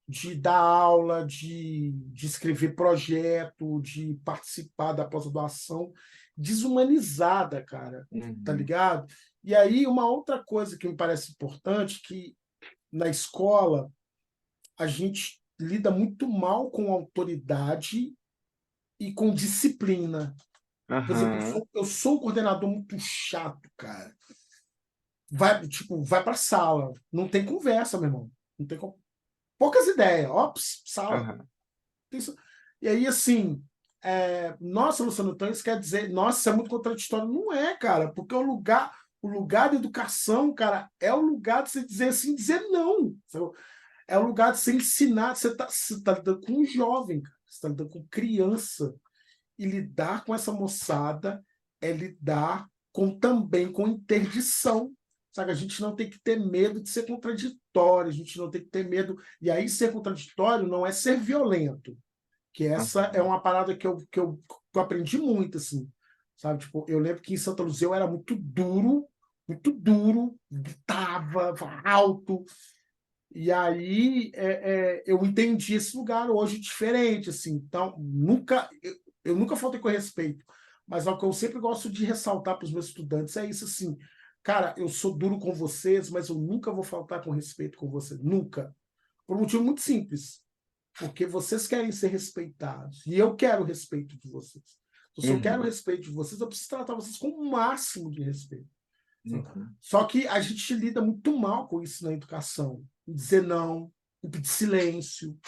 de dar aula, de escrever projeto, de participar da pós-graduação desumanizada, cara, tá Uhum, ligado? E aí, uma outra coisa que me parece importante, que na escola a gente lida muito mal com autoridade e com disciplina. Por exemplo, eu aham, sou, eu sou um coordenador muito chato, cara. Vai, tipo, vai pra sala. Não tem conversa, meu irmão. Não tem poucas ideias. Ó, sala. aham, Isso. E aí, assim, nossa, Luciano, então isso quer dizer, nossa, isso é muito contraditório. Não é, cara, porque o lugar da educação, cara, é o lugar de você dizer sim, dizer não. É o lugar de você ensinar, você tá lidando com um jovem, cara, você está lidando com criança. E lidar com essa moçada é lidar também com interdição. Sabe? A gente não tem que ter medo de ser contraditório, a gente não tem que ter medo. E aí, ser contraditório não é ser violento, que essa é Uhum. uma parada que eu aprendi muito, assim. Sabe? Tipo, eu lembro que em Santa Luzia eu era muito duro, gritava alto, e aí eu entendi esse lugar hoje diferente, assim. Então, eu nunca faltei com respeito, mas é o que eu sempre gosto de ressaltar para os meus estudantes é isso, assim. Cara, eu sou duro com vocês, mas eu nunca vou faltar com respeito com vocês. Nunca. Por um motivo muito simples. Porque vocês querem ser respeitados. E eu quero o respeito de vocês. Então, se eu quero o Uhum. respeito de vocês, eu preciso tratar vocês com o máximo de respeito. Uhum. Só que a gente lida muito mal com isso na educação. Dizer não, pedir silêncio.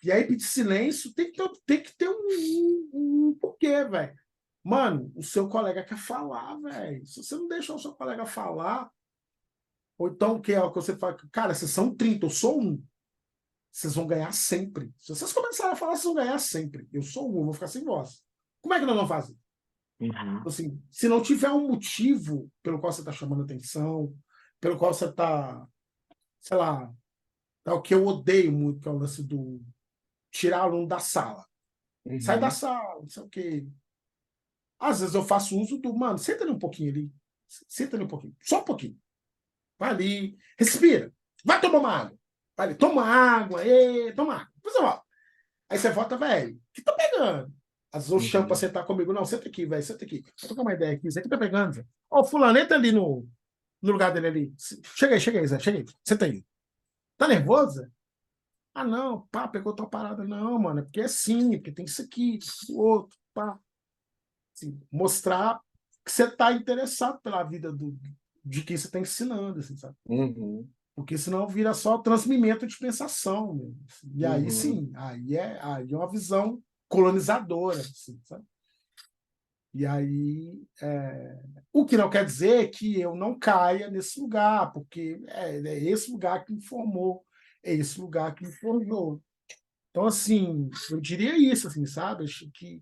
E aí, pedir silêncio tem que ter um porquê, velho. Mano, o seu colega quer falar, velho. Se você não deixar o seu colega falar, ou então o que é o que você fala, cara, vocês são 30, eu sou um. Vocês vão ganhar sempre. Se vocês começarem a falar, vocês vão ganhar sempre. Eu sou um, eu vou ficar sem voz. Como é que nós vamos fazer? Uhum. Assim, se não tiver um motivo pelo qual você está chamando atenção, pelo qual você está, sei lá, é o que eu odeio muito, que é o lance do tirar aluno da sala. Sai da Uhum. sala, não sei o quê. Às vezes eu faço uso do, mano, senta ali um pouquinho ali. Senta ali um pouquinho. Só um pouquinho. Vai ali, respira. Vai tomar uma água. Vai ali, toma água, toma água. Depois você volta. Aí você volta, velho, o que tá pegando? Às vezes eu chamo pra Uhum. sentar comigo. Não, senta aqui, velho, senta aqui. Vou trocar uma ideia aqui. Isso aqui tá pegando, velho. Ó, o fulano, entra ali no lugar dele ali. Chega aí, Zé, chega aí. Senta aí. Tá nervoso, Zé? Ah, não, pá, pegou tua parada. Não, mano, é porque é assim, é porque tem isso aqui, isso, outro, pá. Assim, mostrar que você tá interessado pela vida de quem você tá ensinando, assim, sabe? Uhum. Porque senão vira só transmimento de pensação, né? E aí Uhum. sim, aí é uma visão colonizadora, assim, sabe? E aí, o que não quer dizer que eu não caia nesse lugar, porque é esse lugar que me formou, é esse lugar que me forjou. Então, assim, eu diria isso, assim, sabe? Acho que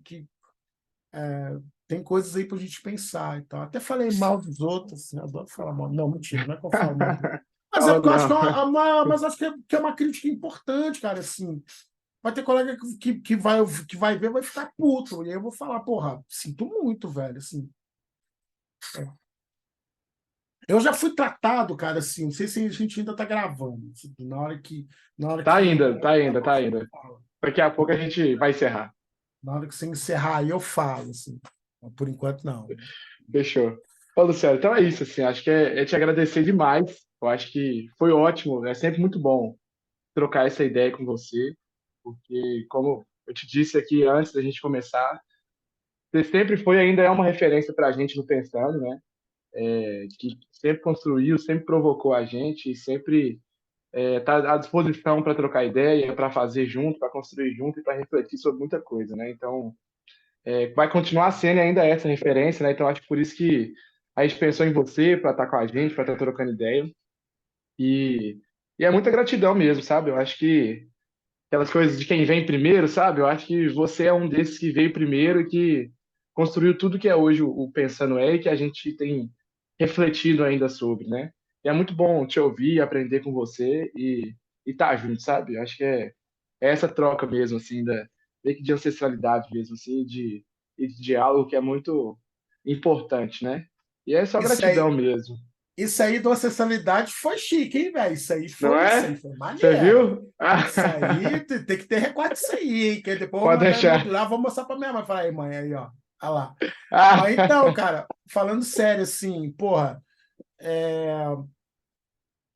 tem coisas aí para a gente pensar. Então, até falei mal dos outros, assim, adoro falar mal. Não, mentira, não é que eu falo mal dos outros. Mas é Fala porque eu acho que não. mas acho que é uma crítica importante, cara, assim. Vai ter colega que vai ver, vai ficar puto. E aí eu vou falar, porra, sinto muito, velho, assim. Eu já fui tratado, cara, assim, não sei se a gente ainda tá gravando. Assim, na hora Tá que, ainda, tá ainda, tá ainda. Daqui a pouco a gente vai encerrar. na hora que você encerrar aí, eu falo, assim. Por enquanto, não. Fechou. Ô, Luciano, então é isso, assim, acho que é te agradecer demais. Eu acho que foi ótimo, é sempre muito bom trocar essa ideia com você, porque, como eu te disse aqui antes da gente começar, você sempre foi e ainda é uma referência para a gente no Pensando, né? Que sempre construiu, sempre provocou a gente, e sempre está à disposição para trocar ideia, para fazer junto, para construir junto e para refletir sobre muita coisa, né? Então, vai continuar sendo ainda essa referência, né? Então, acho que por isso que a gente pensou em você para estar com a gente, para estar trocando ideia. E, e é muita gratidão mesmo, sabe? Eu acho que aquelas coisas de quem vem primeiro, sabe? Eu acho que você é um desses que veio primeiro e que construiu tudo que é hoje o Pensando É e que a gente tem refletido ainda sobre, né? E é muito bom te ouvir, aprender com você e tá junto, sabe? Eu acho que é essa troca mesmo, assim, meio que de ancestralidade mesmo, assim, e de diálogo que é muito importante, né? E é só Isso aí, gratidão mesmo, isso aí da ancestralidade foi chique, hein, velho? Isso aí não foi, isso aí é? foi Você maneiro. viu? Isso aí tem que ter recorte disso aí, hein? Que depois eu vou Pode mandar deixar. lá, vou mostrar pra minha mãe. Falar, aí, mãe, aí, ó. Olha lá. Ah! Mas então, cara, falando sério, assim, porra,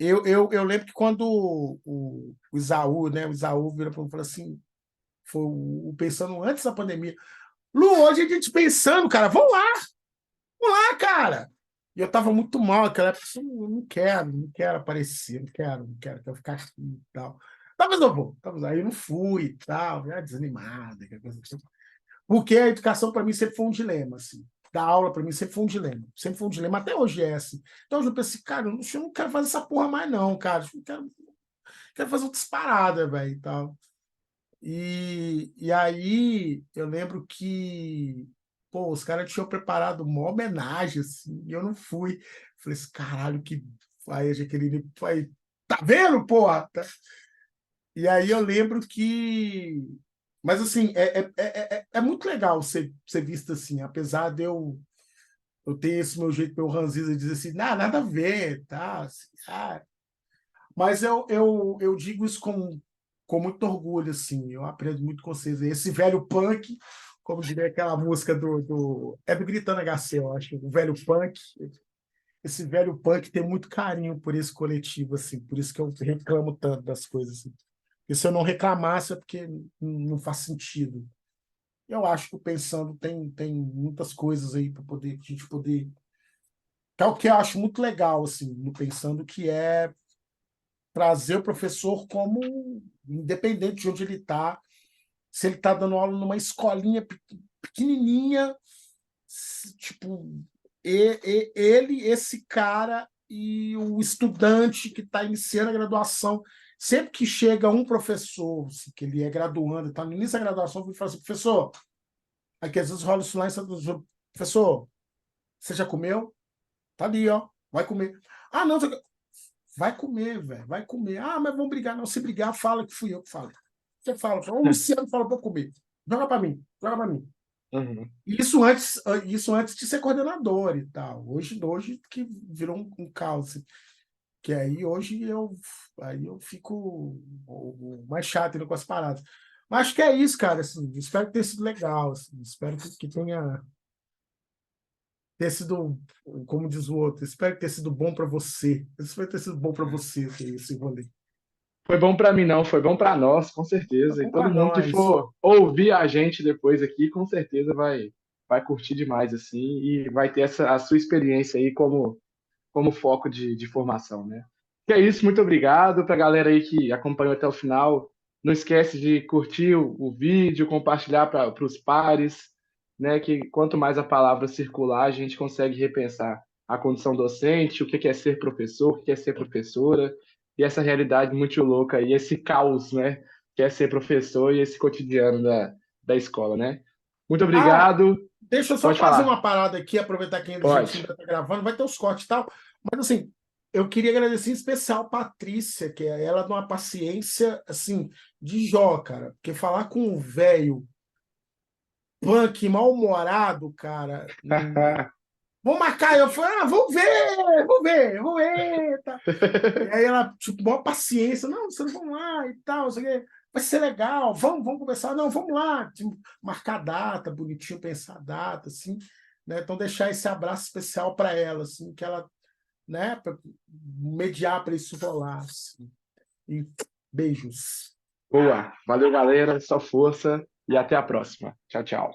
eu lembro que quando o Isaú, né? O Isaú vira pra mim e falou assim, foi o pensando antes da pandemia. Lu, hoje a gente pensando, cara, vamos lá, cara. E eu tava muito mal naquela época, assim, eu não quero aparecer, quero ficar aqui e tal. Talvez eu vou, talvez aí eu não fui e tal, já desanimada, aquela coisa assim. Porque a educação, para mim, sempre foi um dilema, assim. Dar aula, para mim, sempre foi um dilema. Sempre foi um dilema, até hoje é assim. Então, hoje eu pensei, cara, eu não quero fazer essa porra mais, não, cara. Eu quero fazer outras paradas, velho, e tal. E aí, eu lembro que, pô, os caras tinham preparado uma homenagem, assim, e eu não fui. Falei assim, caralho, que... Aí a Jaqueline, aí, tá vendo, porra? E aí eu lembro que... Mas, assim, é muito legal ser visto assim, apesar de eu ter esse meu jeito, meu ranzinza, de dizer assim, nada a ver, tá? Assim, mas eu digo isso com muito orgulho, assim, eu aprendo muito com vocês. Esse velho punk, como diria aquela música é do Gritando HC, eu acho, o velho punk. Esse velho punk tem muito carinho por esse coletivo, assim, por isso que eu reclamo tanto das coisas, assim. E se eu não reclamasse é porque não faz sentido. Eu acho que o Pensando tem muitas coisas aí para poder a gente poder. Que é o que eu acho muito legal assim no Pensando, que é trazer o professor como independente de onde ele está, se ele está dando aula numa escolinha pequenininha, tipo ele, esse cara e o estudante que está iniciando a graduação. Sempre que chega um professor, assim, que ele é graduando, está no início da graduação, ele fala assim, professor, aqui às vezes rola isso lá em Santo Antônio, professor, você já comeu? Tá ali, ó, vai comer. Ah, não, vai comer, velho, vai comer. Ah, mas vamos brigar. Não, se brigar, fala que fui eu que falei. Você fala, o Luciano fala para eu comer. Joga para mim, joga para mim. Uhum. Isso antes de ser coordenador e tal. Hoje que virou um caos. Assim. Que aí eu fico mais chato indo com as paradas. Mas acho que é isso, cara. Assim, espero que tenha sido legal. Assim, espero que tenha sido, como diz o outro, espero que tenha sido bom para você. Espero ter sido bom para você esse rolê. Foi bom para mim, não, foi bom para nós, com Tá certeza. E bom para todo mundo que nós. for ouvir a gente depois aqui, com certeza vai curtir demais, assim, e vai ter a sua experiência aí como foco de formação, né? Que é isso, muito obrigado para a galera aí que acompanhou até o final. Não esquece de curtir o vídeo, compartilhar para os pares, né? Que quanto mais a palavra circular, a gente consegue repensar a condição docente, o que é ser professor, o que é ser professora, e essa realidade muito louca aí, esse caos, né? Que é ser professor e esse cotidiano da escola, né? Muito Ah, obrigado. deixa eu só Pode fazer falar. uma parada aqui, aproveitar que a gente Pode. ainda está gravando, vai ter os cortes e tal. Mas assim, eu queria agradecer em especial a Patrícia, que é ela de uma paciência assim, de Jó, cara. Porque falar com um velho punk mal-humorado, cara. Vamos marcar. Eu falei, vamos ver. Tá. E aí ela, tipo, maior paciência, não, vocês vão lá e tal, isso aqui vai ser legal, vamos conversar, não, vamos lá, tipo, marcar data, bonitinho, pensar data, assim, né? Então deixar esse abraço especial para ela, assim, que ela, né, para mediar para isso rolar, assim. E beijos. Boa. Valeu, galera. Só força e até a próxima. Tchau, tchau.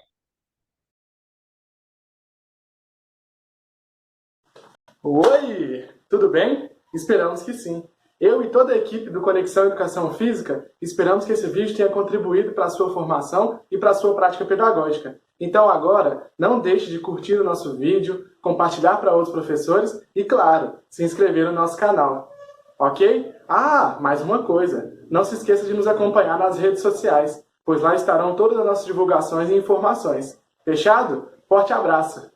Oi, tudo bem? Esperamos que sim. Eu e toda a equipe do Conexão Educação Física esperamos que esse vídeo tenha contribuído para a sua formação e para a sua prática pedagógica. Então agora, não deixe de curtir o nosso vídeo, compartilhar para outros professores e, claro, se inscrever no nosso canal. Ok? Ah, mais uma coisa. Não se esqueça de nos acompanhar nas redes sociais, pois lá estarão todas as nossas divulgações e informações. Fechado? Forte abraço!